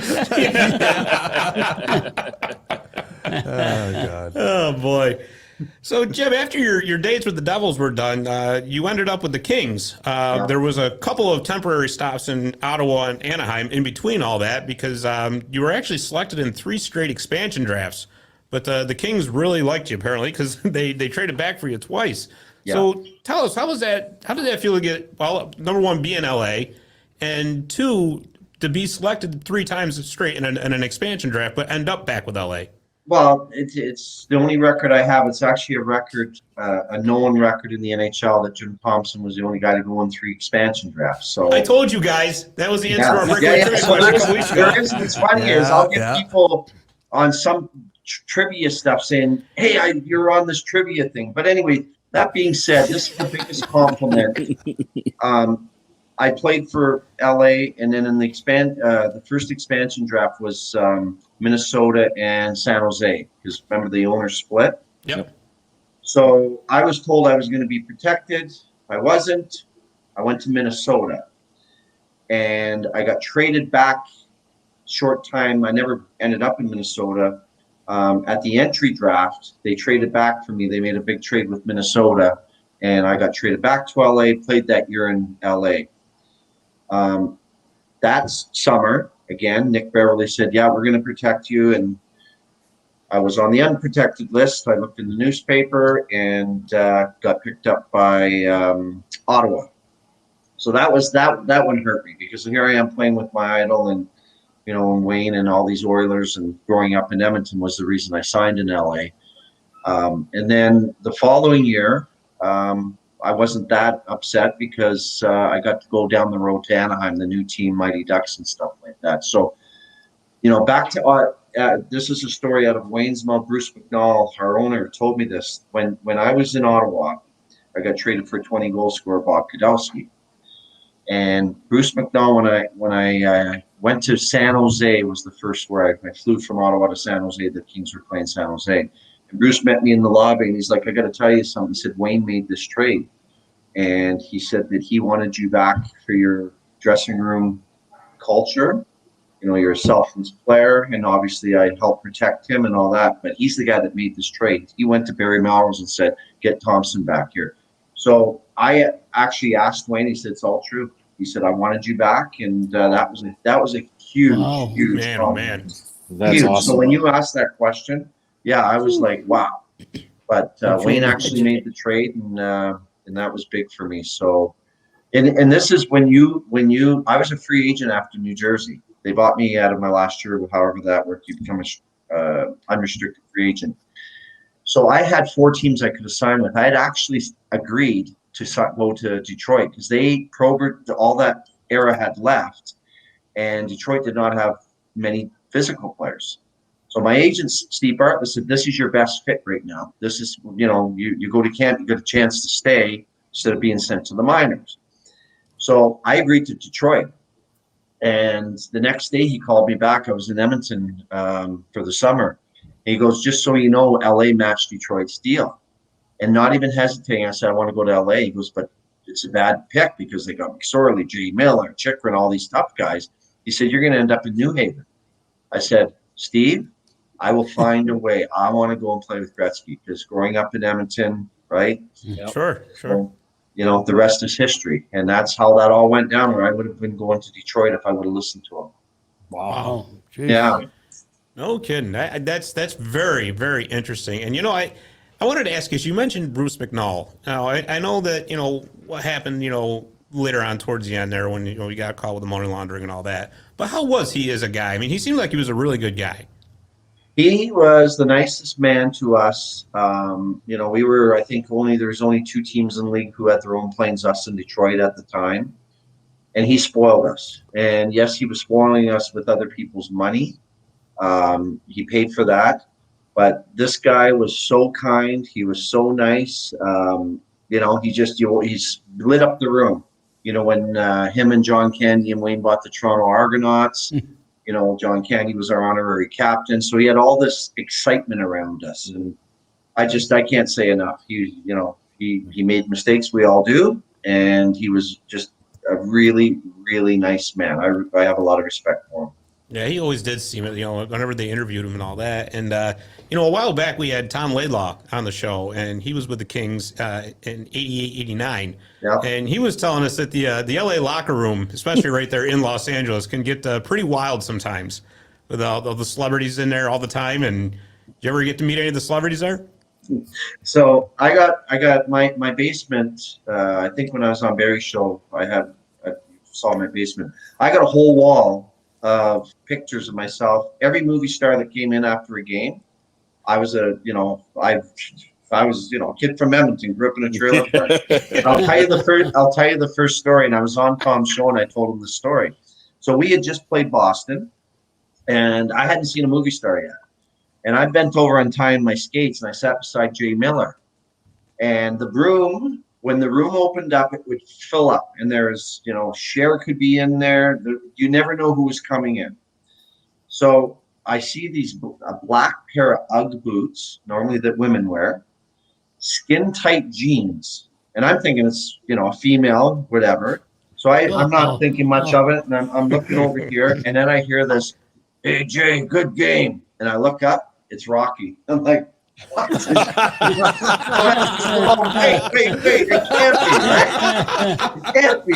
Speaker 4: Oh, God.
Speaker 2: Oh, boy. So, Jim, after your dates with the Devils were done, you ended up with the Kings. There was a couple of temporary stops in Ottawa and Anaheim in between all that because you were actually selected in 3 straight expansion drafts. But the Kings really liked you, apparently, because they traded back for you twice.
Speaker 6: Yeah.
Speaker 2: So tell us, how did that feel to get, well, number one, be in LA, and 2, to be selected 3 times straight in an expansion draft, but end up back with LA?
Speaker 6: Well, it's the only record I have. It's actually a record, a known record in the NHL that Jim Thompson was the only guy to go on 3 expansion drafts. So
Speaker 2: I told you guys that was the answer to our breakaway trivia
Speaker 6: So
Speaker 2: question a couple weeks ago.
Speaker 6: what's funny is I'll get people on some trivia stuff saying, "Hey, you're on this trivia thing." But anyway, that being said, this is the biggest compliment. I played for LA, and then in the first expansion draft was Minnesota and San Jose, because remember the owners split.
Speaker 2: Yep.
Speaker 6: So I was told I was going to be protected. I wasn't. I went to Minnesota, and I got traded back. Short time. I never ended up in Minnesota. At the entry draft, they traded back for me. They made a big trade with Minnesota, and I got traded back to LA. Played that year in LA. That summer, again, Nick Beverly said, "Yeah, we're going to protect you." And I was on the unprotected list. I looked in the newspaper and got picked up by Ottawa. So that one hurt me because here I am playing with my idol, and and Wayne and all these Oilers and growing up in Edmonton was the reason I signed in LA. And then the following year, I wasn't that upset because I got to go down the road to Anaheim, the new team, Mighty Ducks and stuff like that. So, back to this is a story out of Wayne's mouth. Bruce Mcnall, our owner, told me this. When I was in Ottawa, I got traded for 20 goal scorer Bob Kadowski. And Bruce Mcnall, when I went to San Jose, was the first where I flew from Ottawa to San Jose. The Kings were playing San Jose. And Bruce met me in the lobby, and he's like, I got to tell you something. He said, Wayne made this trade. And he said that he wanted you back for your dressing room culture. You're a selfless player, and obviously I helped protect him and all that. But he's the guy that made this trade. He went to Barry Melrose and said, get Thompson back here. So I actually asked Wayne. He said, it's all true. He said, I wanted you back. And that was a huge, huge
Speaker 2: man,
Speaker 6: problem.
Speaker 2: oh man.
Speaker 5: That's
Speaker 6: Huge.
Speaker 5: awesome.
Speaker 6: So when you asked that question, yeah, I was like, wow. But Wayne actually made the trade, and that was big for me. So, and this is when I was a free agent after New Jersey. They bought me out of my last year, however that worked. You become a unrestricted free agent. So I had 4 teams I could have signed with. I had actually agreed to go to Detroit because Probert, all that era had left, and Detroit did not have many physical players. So my agent, Steve Bartlett, said, this is your best fit right now. This is, you go to camp, you get a chance to stay instead of being sent to the minors. So I agreed to Detroit. And the next day he called me back. I was in Edmonton for the summer. And he goes, just so you know, LA matched Detroit's deal. And not even hesitating, I said, I want to go to LA. He goes, but it's a bad pick because they got McSorley, Jay Miller, Chikrin, all these tough guys. He said, you're going to end up in New Haven. I said, Steve, I will find a way. I want to go and play with Gretzky because growing up in Edmonton, right?
Speaker 2: Yep. Sure.
Speaker 6: So, the rest is history. And that's how that all went down, where I would have been going to Detroit if I would have listened to him.
Speaker 3: Wow.
Speaker 6: Yeah.
Speaker 2: No kidding. That's very, very interesting. And, I wanted to ask you mentioned Bruce Mcnall. Now, I know that, what happened, later on towards the end there when, you got caught with the money laundering and all that. But how was he as a guy? I mean, he seemed like he was a really good guy.
Speaker 6: He was the nicest man to us. We were, I think, there was only 2 teams in the league who had their own planes, us and Detroit at the time. And he spoiled us. And yes, he was spoiling us with other people's money. He paid for that. But this guy was so kind. He was so nice. He's lit up the room. When him and John Candy and Wayne bought the Toronto Argonauts, John Candy was our honorary captain. So he had all this excitement around us. And I can't say enough. He made mistakes. We all do. And he was just a really, really nice man. I have a lot of respect for him.
Speaker 2: Yeah, he always did seem it, whenever they interviewed him and all that. And, a while back we had Tom Laidlaw on the show, and he was with the Kings in 88, 89.
Speaker 6: Yeah.
Speaker 2: And he was telling us that the LA locker room, especially right there in Los Angeles, can get pretty wild sometimes with all the celebrities in there all the time. And did you ever get to meet any of the celebrities there?
Speaker 6: So I got my basement. I think when I was on Barry's show, I saw my basement. I got a whole wall of pictures of myself. Every movie star that came in after a game, I was a kid from Edmonton, grew up in a trailer park. I'll tell you the first story. And I was on Tom's show and I told him the story. So we had just played Boston, and I hadn't seen a movie star yet. And I bent over untying my skates, and I sat beside Jay Miller. And when the room opened up, it would fill up. And there's, Cher could be in there. You never know who was coming in. So I see a black pair of Ugg boots, normally that women wear, skin-tight jeans. And I'm thinking it's, a female, whatever. So I'm not thinking much of it. And I'm looking over here. And then I hear this, hey, Jay, good game. And I look up, it's Rocky. I'm like, what? Wait, it can't be, right? It can't be.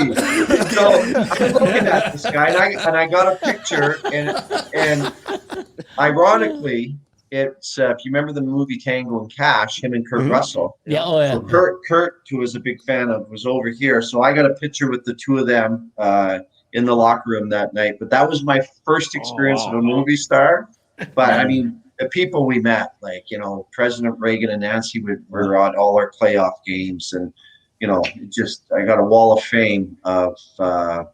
Speaker 6: So I'm looking at this guy, and I got a picture, and ironically, it's if you remember the movie Tango and Cash, him and Kurt Russell.
Speaker 3: Yeah, oh yeah.
Speaker 6: So Kurt, who was a big fan of, was over here. So I got a picture with the two of them in the locker room that night. But that was my first experience of a movie star. But I mean, the people we met, like, you know, President Reagan and Nancy were on all our playoff games. And, you know, I got a wall of fame of,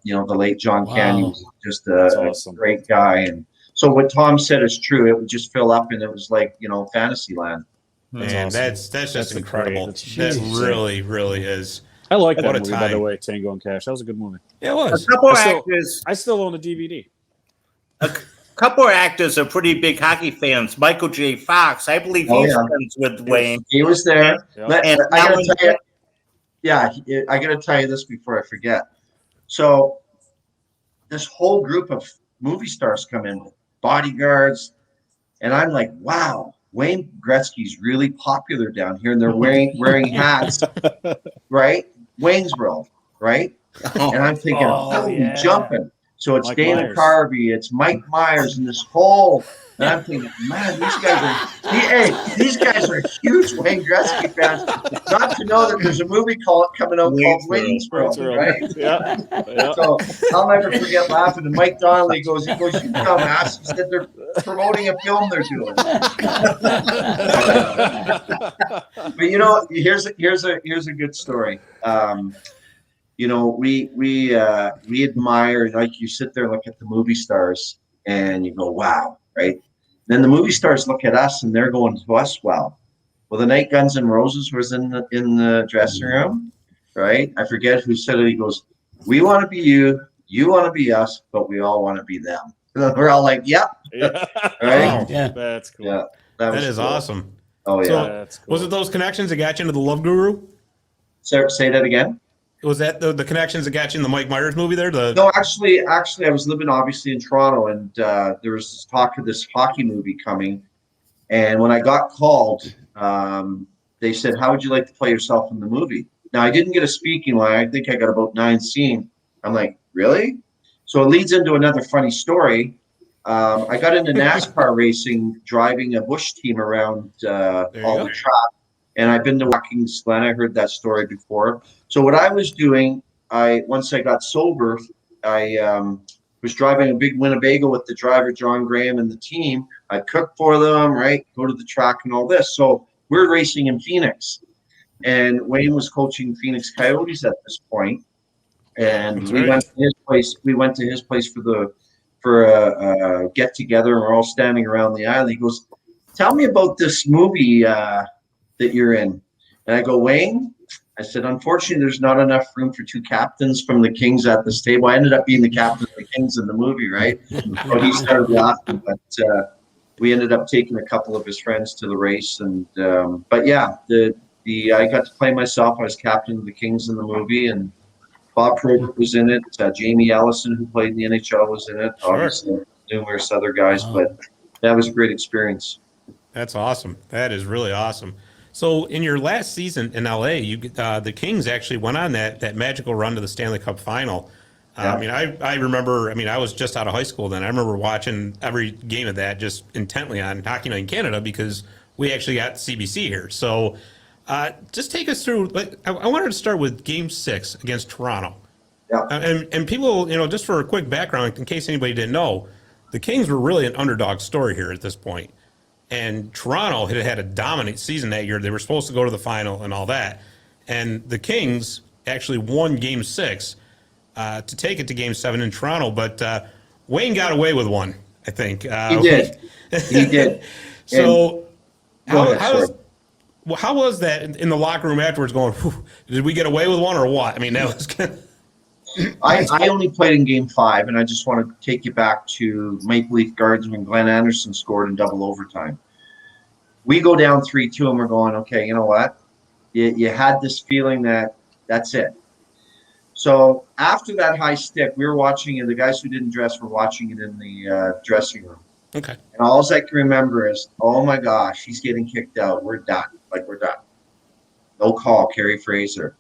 Speaker 6: you know, the late John Candy was just a great guy. And so what Tom said is true. It would just fill up and it was like, you know, fantasy land.
Speaker 2: Man, that's just incredible. That really, really is.
Speaker 5: I like that
Speaker 2: What a
Speaker 5: movie, by
Speaker 2: time.
Speaker 5: the way, Tango and Cash. That was a good movie.
Speaker 2: Yeah, it was.
Speaker 7: A couple of actors.
Speaker 5: I still own the DVD.
Speaker 7: A couple of actors are pretty big hockey fans. Michael J. Fox, I believe he's friends with Wayne.
Speaker 6: He was there.
Speaker 5: Yeah.
Speaker 6: And I gotta tell you, yeah, I got to tell you this before I forget. So this whole group of movie stars come in, bodyguards, and I'm like, wow, Wayne Gretzky's really popular down here, and they're wearing hats, right? Waynesboro, right? And I'm thinking, jumping. So it's
Speaker 5: Mike
Speaker 6: Dana
Speaker 5: Myers.
Speaker 6: Carvey, it's Mike Myers, and this whole. And I'm thinking, man, these guys are huge Wayne Gretzky fans. Not to know that there's a movie coming out called Waynesboro, right?
Speaker 5: Yeah.
Speaker 6: So I'll never forget laughing. And Mike Donnelly goes, you dumbass. He said they're promoting a film they're doing. But you know, here's a good story. You know, we admire, like, you sit there and look at the movie stars and you go, wow, right? Then the movie stars look at us and they're going to us, wow. Well, the night Guns N' Roses was in the dressing room, right? I forget who said it. He goes, we want to be you, you want to be us, but we all want to be them. And we're all like, yep.
Speaker 5: Yeah.
Speaker 6: Right?
Speaker 2: Wow.
Speaker 3: Yeah.
Speaker 5: That's cool.
Speaker 6: Yeah.
Speaker 2: That is
Speaker 6: cool.
Speaker 2: awesome.
Speaker 6: Oh, yeah.
Speaker 2: So,
Speaker 5: That's cool.
Speaker 2: was it those connections that got you into the Love Guru?
Speaker 6: Say that again.
Speaker 2: Was that the connections that got you in the Mike Myers movie there?
Speaker 6: No, actually, I was living obviously in Toronto, and there was this talk of this hockey movie coming. And when I got called, they said, "How would you like to play yourself in the movie?" Now, I didn't get a speaking line. I think I got about 9 scenes. I'm like, really? So it leads into another funny story. I got into NASCAR racing, driving a Busch team around all the track. And I've been to Watkins Glen. I heard that story before. So what I was doing, once I got sober, I was driving a big Winnebago with the driver, John Graham, and the team. I'd cook for them, right? Go to the track and all this. So we're racing in Phoenix. And Wayne was coaching Phoenix Coyotes at this point. And we went to his place. We went to his place for a get together, and we're all standing around the island. He goes, "Tell me about this movie that you're in." And I go, "Wayne," I said, "unfortunately, there's not enough room for 2 captains from the Kings at this table." I ended up being the captain of the Kings in the movie, right? So he started laughing, but we ended up taking a couple of his friends to the race. And but yeah, I got to play myself. I was captain of the Kings in the movie, and Bob Probert was in it. Jamie Ellison, who played in the NHL, was in it. Obviously, numerous other guys, but that was a great experience.
Speaker 2: That's awesome. That is really awesome. So in your last season in LA, the Kings actually went on that magical run to the Stanley Cup final. I mean, I remember, I was just out of high school then. I remember watching every game of that just intently on Hockey Night in Canada because we actually got CBC here. So just take us through, I wanted to start with Game 6 against Toronto.
Speaker 6: Yeah.
Speaker 2: And people, just for a quick background, in case anybody didn't know, the Kings were really an underdog story here at this point. And Toronto had a dominant season that year. They were supposed to go to the final and all that. And the Kings actually won Game 6 to take it to Game 7 in Toronto. But Wayne got away with one, I think.
Speaker 6: He did. He did.
Speaker 2: So how was that in the locker room afterwards going, did we get away with one or what? That was kind of...
Speaker 6: I only played in Game 5, and I just want to take you back to Maple Leaf Gardens when Glenn Anderson scored in double overtime. We go down 3-2, and we're going, okay, you know what? You had this feeling that that's it. So after that high stick, we were watching it. The guys who didn't dress were watching it in the dressing room.
Speaker 2: Okay.
Speaker 6: And all I can remember is, oh, my gosh, he's getting kicked out. We're done. We're done. No call, Kerry Fraser.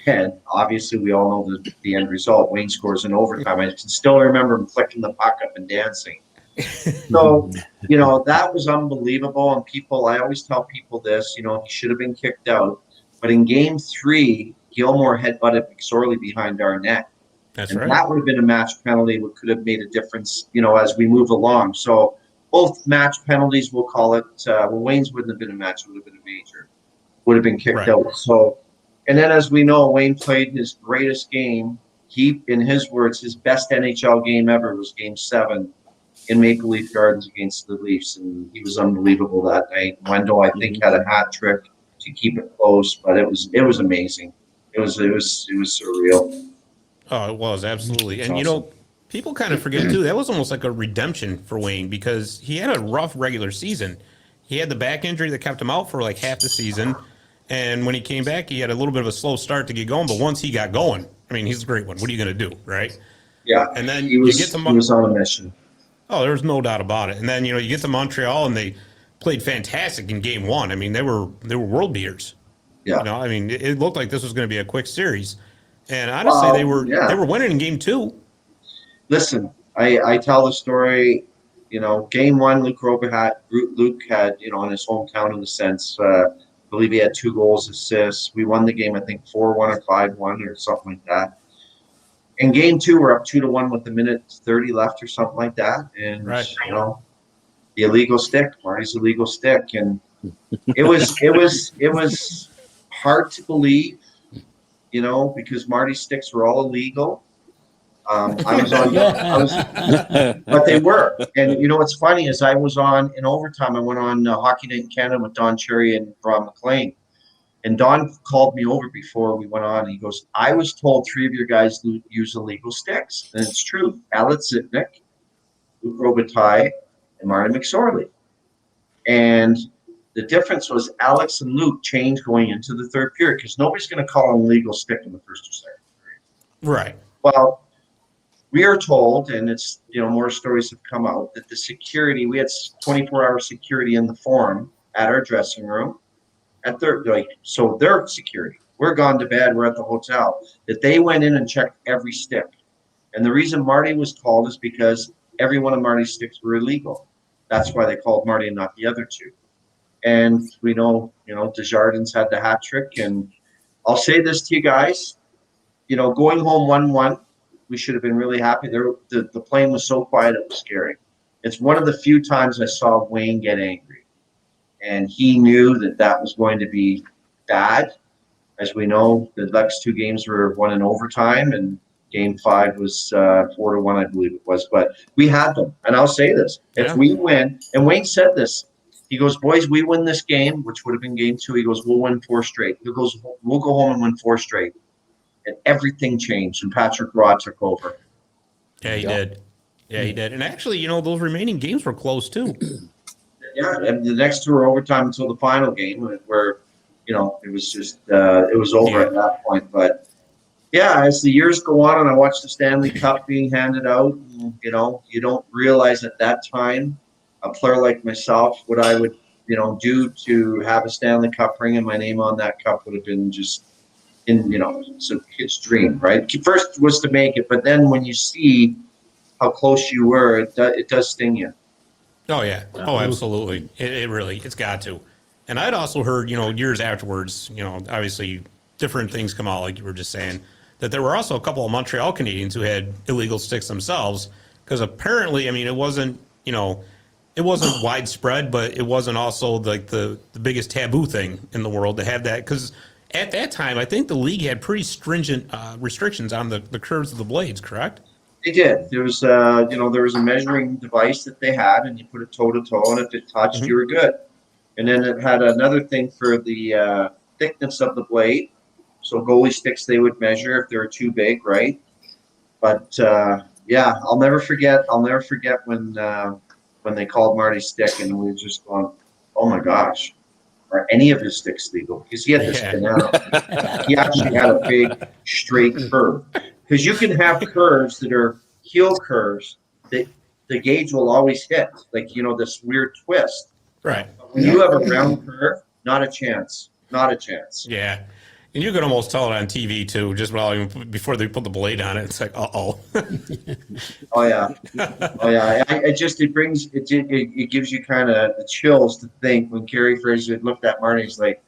Speaker 6: And obviously, we all know the end result. Wayne scores in overtime. I can still remember him flicking the puck up and dancing. So, that was unbelievable. And I always tell people this, he should have been kicked out. But in Game 3, Gilmore headbutted McSorley behind our net.
Speaker 2: That's
Speaker 6: And
Speaker 2: right.
Speaker 6: that would have been a match penalty, what could have made a difference, as we move along. So both match penalties, we'll call it. Wayne's wouldn't have been a match; it would have been a major. Would have been kicked
Speaker 2: Right.
Speaker 6: out. So, and then as we know, Wayne played his greatest game. He, in his words, his best NHL game ever was Game 7 in Maple Leaf Gardens against the Leafs, and he was unbelievable that night. Wendell, I think, had a hat trick to keep it close, but it was amazing. It was surreal.
Speaker 2: Oh, it was absolutely.
Speaker 5: That's
Speaker 2: And
Speaker 5: awesome.
Speaker 2: people kind of forget too. That was almost like a redemption for Wayne because he had a rough regular season. He had the back injury that kept him out for like half the season, and when he came back, he had a little bit of a slow start to get going. But once he got going, I mean, he's a great one. What are you going to do, right?
Speaker 6: Yeah,
Speaker 2: And then
Speaker 6: he was
Speaker 2: you get to
Speaker 6: he was on a mission.
Speaker 2: Oh, there's no doubt about it. And then you get to Montreal and they played fantastic in Game 1. I mean, they were world beaters.
Speaker 6: Yeah.
Speaker 2: I mean, it looked like this was going to be a quick series. And honestly, they were winning in Game 2.
Speaker 6: Listen, I tell the story. Game 1, Luke had in his hometown, in a sense. I believe he had 2 goals, assists. We won the game, I think 4-1 or 5-1 or something like that. In Game 2, we're up 2-1 with a minute 30 left or something like that, and
Speaker 2: Right.
Speaker 6: the illegal stick, Marty's illegal stick, and it was hard to believe, because Marty's sticks were all illegal. But they were. And what's funny is I was on in overtime. I went on Hockey Night in Canada with Don Cherry and Ron McLean. And Don called me over before we went on. And he goes, I was told 3 of your guys use illegal sticks. And it's true. Alex Zitnik, Luke Robitaille, and Marty McSorley. And the difference was Alex and Luke changed going into the third period because nobody's going to call an illegal stick in the first or second period.
Speaker 2: Right.
Speaker 6: Well, we are told, and it's, more stories have come out, that the security, we had 24-hour security in the Forum at our dressing room, so their security, we're gone to bed, we're at the hotel, that they went in and checked every stick. And the reason Marty was called is because every one of Marty's sticks were illegal. That's why they called Marty and not the other 2. And we know, Desjardins had the hat trick, and I'll say this to you guys, going home 1-1, we should have been really happy. The plane was so quiet, it was scary. It's one of the few times I saw Wayne get angry. And he knew that was going to be bad. As we know, the next 2 games were won in overtime, and Game 5 was 4-1, I believe it was. But we had them. And I'll say this. If we win, and Wayne said this, he goes, boys, we win this game, which would have been Game 2. He goes, we'll win 4 straight. He goes, we'll go home and win 4 straight. And everything changed, and Patrick Roy took over.
Speaker 2: Yeah, he did. Yeah, he did. And actually, those remaining games were close too.
Speaker 6: Yeah, and the next 2 were overtime until the final game, where it was just it was over at that point. But yeah, as the years go on, and I watch the Stanley Cup being handed out, you don't realize at that time, a player like myself, what I would do to have a Stanley Cup ring and my name on that cup would have been just. It's a kid's dream, right? First was to make it, but then when you see how close you were, it does sting you.
Speaker 2: Oh, yeah. Oh, absolutely. It's got to. And I'd also heard, years afterwards, obviously different things come out, like you were just saying, that there were also a couple of Montreal Canadiens who had illegal sticks themselves, because apparently, I mean, it wasn't widespread, but it wasn't also like the biggest taboo thing in the world to have that, because at that time, I think the league had pretty stringent restrictions on the curves of the blades, correct?
Speaker 6: They did. There was, there was a measuring device that they had, and you put it toe to toe, and if it touched, you were good. And then it had another thing for the thickness of the blade. So goalie sticks they would measure if they were too big, right? But I'll never forget when they called Marty's stick, and we were just going, oh my gosh. Are any of his sticks legal? Because he had this spin out. He actually had a big straight curve. Because you can have curves that are heel curves that the gauge will always hit, like this weird twist.
Speaker 2: Right.
Speaker 6: But when you have a round curve, not a chance. Not a chance.
Speaker 2: Yeah. And you can almost tell it on TV too, just before they put the blade on it. It's like, oh
Speaker 6: yeah. It gives you kind of the chills to think when Gary Fraser looked at Marty, he's like,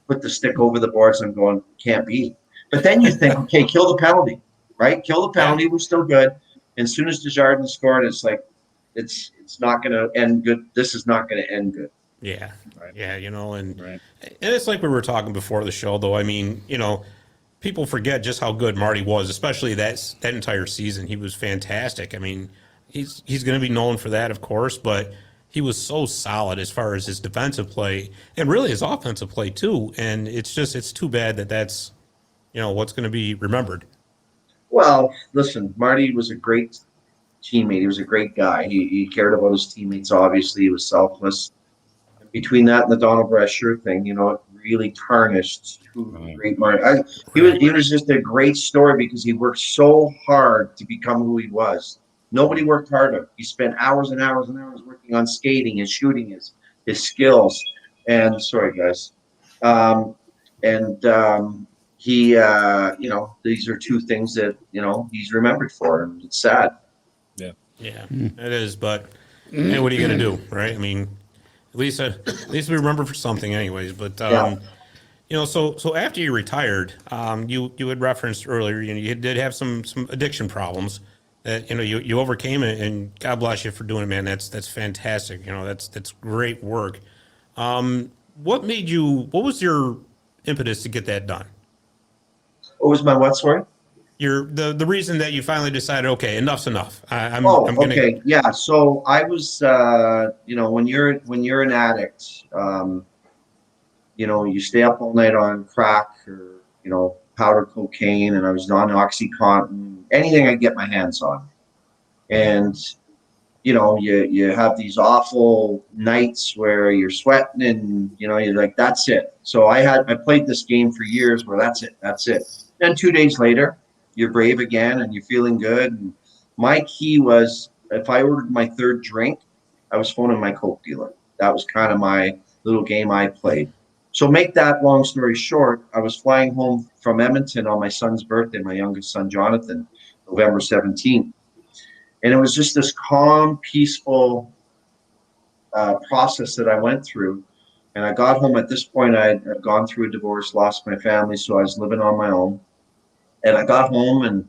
Speaker 6: put the stick over the boards. I'm going, can't be. But then you think, okay, kill the penalty. right? Kill the penalty. We're still good. And as soon as Desjardins scored, it's like, it's not going to end good. This is not going to end good.
Speaker 2: Yeah.
Speaker 5: Right.
Speaker 2: Yeah. And
Speaker 5: Right.
Speaker 2: and it's like we were talking before the show, though. I mean, people forget just how good Marty was, especially that entire season. He was fantastic. I mean, he's going to be known for that, of course, but he was so solid as far as his defensive play and really his offensive play too. And it's too bad that that's, what's going to be remembered.
Speaker 6: Well, listen, Marty was a great teammate. He was a great guy. He cared about his teammates. Obviously, he was selfless. Between that and the Donald Brashear thing, it really tarnished who great Marty. He was just a great story because he worked so hard to become who he was. Nobody worked harder. He spent hours and hours and hours working on skating and shooting his skills. And sorry, guys. He, these are two things that he's remembered for, and it's sad.
Speaker 2: Yeah, it is. But hey, what are you going to do, right? I mean, at least we remember for something, anyways. But so after you retired, you had referenced earlier, you did have some addiction problems that you overcame it, and God bless you for doing it, man. That's fantastic. That's great work. What was your impetus to get that done?
Speaker 6: What was my what, sorry?
Speaker 2: The reason that you finally decided, okay, enough's enough.
Speaker 6: Okay, yeah. So I was, when you're an addict, you stay up all night on crack or powder cocaine, and I was on OxyContin, anything I get my hands on, and you have these awful nights where you're sweating and you're like, that's it. So I played this game for years where that's it. Then 2 days later, you're brave again and you're feeling good. And my key was, if I ordered my third drink, I was phoning my coke dealer. That was kind of my little game I played. So make that long story short, I was flying home from Edmonton on my son's birthday, my youngest son, Jonathan, November 17th. And it was just this calm, peaceful process that I went through. And I got home at this point, I had gone through a divorce, lost my family, so I was living on my own. And I got home and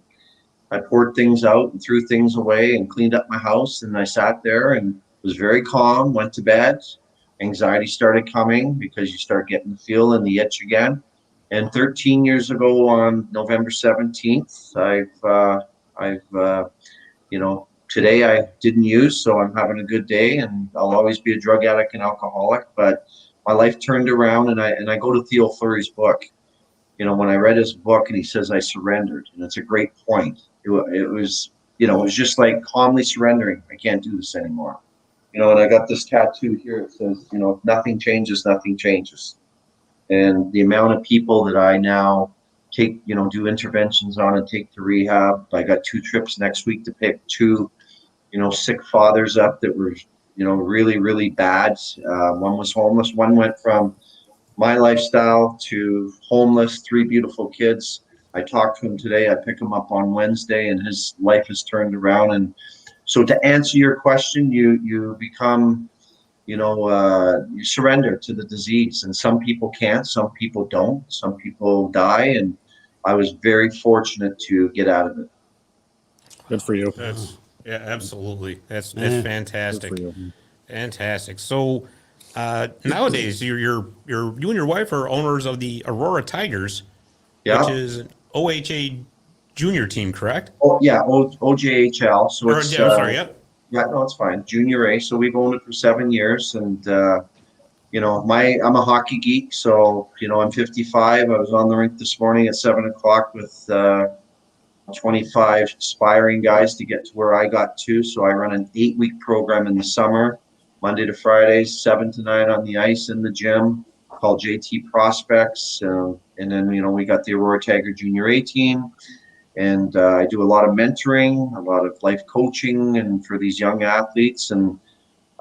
Speaker 6: I poured things out and threw things away and cleaned up my house. And I sat there and was very calm, went to bed. Anxiety started coming because you start getting the feel and the itch again. And 13 years ago on November 17th, today I didn't use, so I'm having a good day, and I'll always be a drug addict and alcoholic, but my life turned around, and I go to Theo Fleury's book. When I read his book and he says I surrendered, and it's a great point. It was just like calmly surrendering. I can't do this anymore. And I got this tattoo here. It says, if nothing changes, nothing changes. And the amount of people that I now take, do interventions on and take to rehab. I got 2 trips next week to pick 2, sick fathers up that were, really, really bad. One was homeless. One went from my lifestyle to homeless, 3 beautiful kids. I talked to him today. I pick him up on Wednesday, and his life has turned around. And so to answer your question, you become, you surrender to the disease, and some people can't, some people don't, some people die. And I was very fortunate to get out of it.
Speaker 5: Good for you.
Speaker 2: Absolutely. That's fantastic.
Speaker 5: Good for you.
Speaker 2: Fantastic. So nowadays, you and your wife are owners of the Aurora Tigers, which is an OHA junior team, correct?
Speaker 6: Oh yeah, OJHL. So it's
Speaker 2: sorry, yeah.
Speaker 6: Yeah, no, it's fine. Junior A. So we've owned it for 7 years, and I'm a hockey geek. So I'm 55. I was on the rink this morning at 7:00 with 25 aspiring guys to get to where I got to. So I run an 8-week program in the summer, Monday to Fridays, 7 to 9 on the ice in the gym, called JT Prospects. And then, we got the Aurora Tiger Junior A team. And I do a lot of mentoring, a lot of life coaching, and for these young athletes. And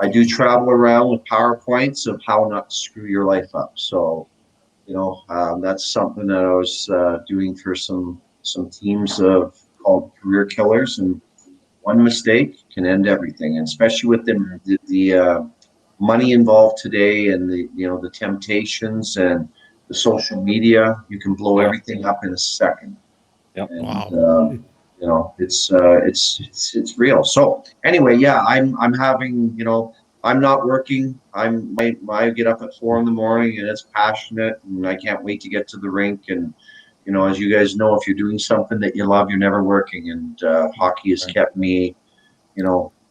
Speaker 6: I do travel around with PowerPoints of how not to screw your life up. So, that's something that I was doing for some teams called Career Killers. And one mistake can end everything, and especially with the money involved today, and the temptations and the social media, you can blow everything up in a second.
Speaker 5: Yep.
Speaker 6: And,
Speaker 2: Wow.
Speaker 6: it's real. So anyway, yeah, I'm having, I'm not working. I get up at 4 a.m. and it's passionate, and I can't wait to get to the rink. And as you guys know, if you're doing something that you love, you're never working. And hockey has kept me,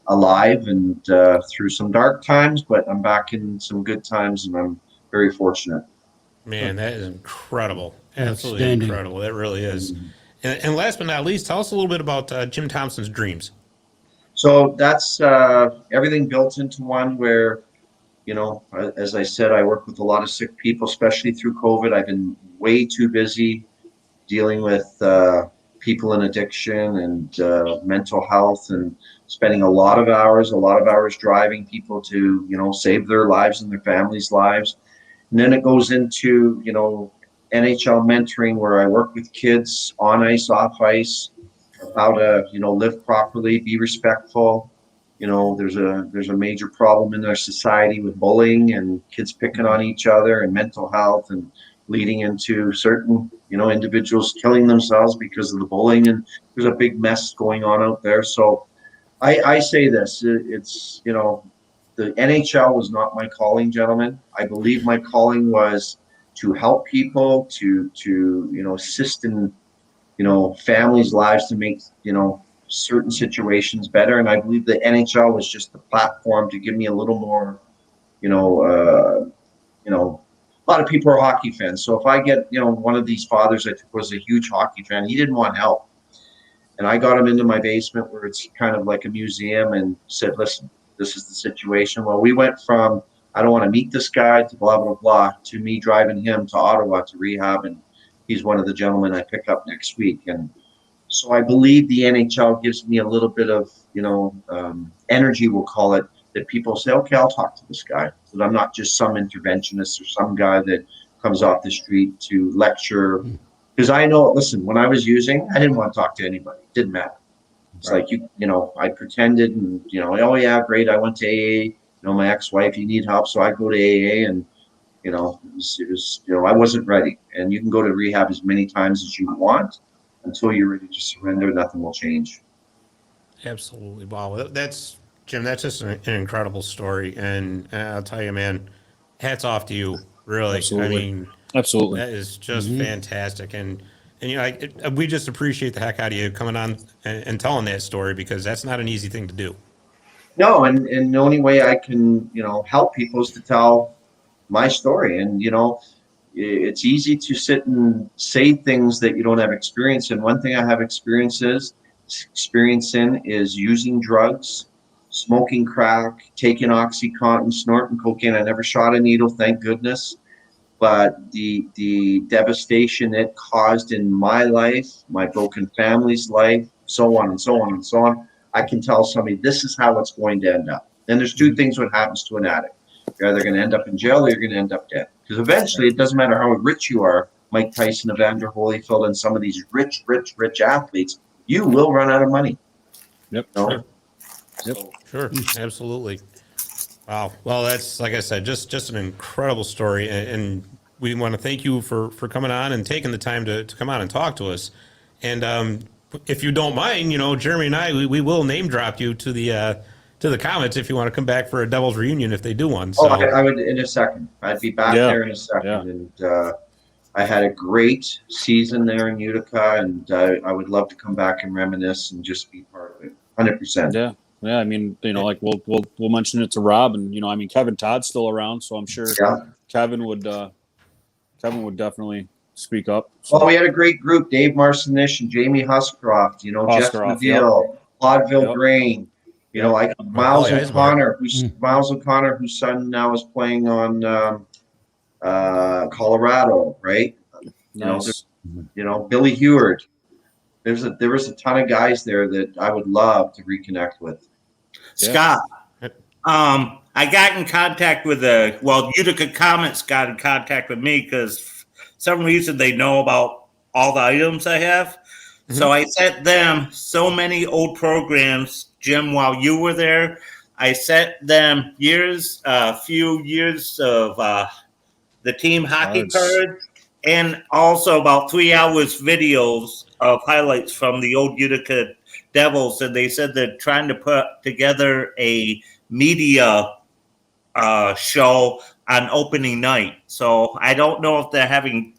Speaker 6: alive and through some dark times, but I'm back in some good times, and I'm very fortunate.
Speaker 2: Man, that is incredible. Absolutely
Speaker 3: Outstanding.
Speaker 2: incredible. That really is. And last but not least, tell us a little bit about Jim Thompson's dreams.
Speaker 6: So that's everything built into one where, as I said, I work with a lot of sick people, especially through COVID. I've been way too busy dealing with people in addiction and mental health, and spending a lot of hours driving people to, save their lives and their families' lives. And then it goes into, NHL mentoring, where I work with kids on ice, off ice, how to, live properly, be respectful. There's a major problem in our society with bullying and kids picking on each other, and mental health, and leading into certain, individuals killing themselves because of the bullying. And there's a big mess going on out there. So I say this, it's, the NHL was not my calling, gentlemen. I believe my calling was to help people, to assist in, families' lives, to make, certain situations better. And I believe the NHL was just the platform to give me a little more, a lot of people are hockey fans. So if I get, one of these fathers that was a huge hockey fan, he didn't want help. And I got him into my basement, where it's kind of like a museum, and said, listen, this is the situation. Well, we went from, I don't want to meet this guy, to blah, blah, blah, to me driving him to Ottawa to rehab. And he's one of the gentlemen I pick up next week. And so I believe the NHL gives me a little bit of, energy, we'll call it, that people say, okay, I'll talk to this guy. That I'm not just some interventionist or some guy that comes off the street to lecture. Because I know, listen, when I was using, I didn't want to talk to anybody. It didn't matter. It's like, I pretended, and, oh yeah, great, I went to AA. My ex-wife, you need help, so I go to AA, and, it was, I wasn't ready. And you can go to rehab as many times as you want until you're ready to surrender. Nothing will change.
Speaker 2: Absolutely. Wow. That's, Jim, that's just an incredible story. And I'll tell you, man, hats off to you, really.
Speaker 5: Absolutely.
Speaker 2: I mean,
Speaker 5: Absolutely.
Speaker 2: that is just fantastic. And we just appreciate the heck out of you coming on and telling that story, because that's not an easy thing to do.
Speaker 6: No, and the only way I can, help people is to tell my story. And, it's easy to sit and say things that you don't have experience in. One thing I have experience in is using drugs, smoking crack, taking OxyContin, snorting cocaine. I never shot a needle, thank goodness. But the devastation it caused in my life, my broken family's life, so on and so on and so on, I can tell somebody this is how it's going to end up. And there's two things what happens to an addict. You're either going to end up in jail, or you're going to end up dead. Because eventually, it doesn't matter how rich you are, Mike Tyson, Evander Holyfield, and some of these rich athletes, you will run out of money.
Speaker 5: Yep.
Speaker 2: Sure. Yep. Sure. Absolutely. Wow. Well, that's, like I said, just an incredible story. And we want to thank you for coming on and taking the time to come on and talk to us. And if you don't mind, Jeremy and I, we will name drop you to the comments if you want to come back for a Devils reunion if they do one. So.
Speaker 6: Oh, I would in a second. I'd be back there in a second. Yeah. And I had a great season there in Utica, and I would love to come back and reminisce and just be part of it. 100%.
Speaker 5: Yeah. Yeah, I mean, like we'll mention it to Rob, and Kevin Todd's still around, so I'm sure Kevin would definitely speak up. So.
Speaker 6: Well, we had a great group: Dave Marcinish and Jamie Huscroft. Jeff Medill, Claudeville Grain. Miles O'Connor, whose son now is playing on Colorado, right?
Speaker 5: Nice.
Speaker 6: Billy Heward. There was a ton of guys there that I would love to reconnect with.
Speaker 7: Scott, I got in contact with Utica Comments got in contact with me because for some reason they know about all the items I have. Mm-hmm. So I sent them so many old programs, Jim, while you were there. I sent them a few years of the team hockey cards. And also about 3 hours videos of highlights from the old Utica Devils, and they said they're trying to put together a media show on opening night. So I don't know if they're having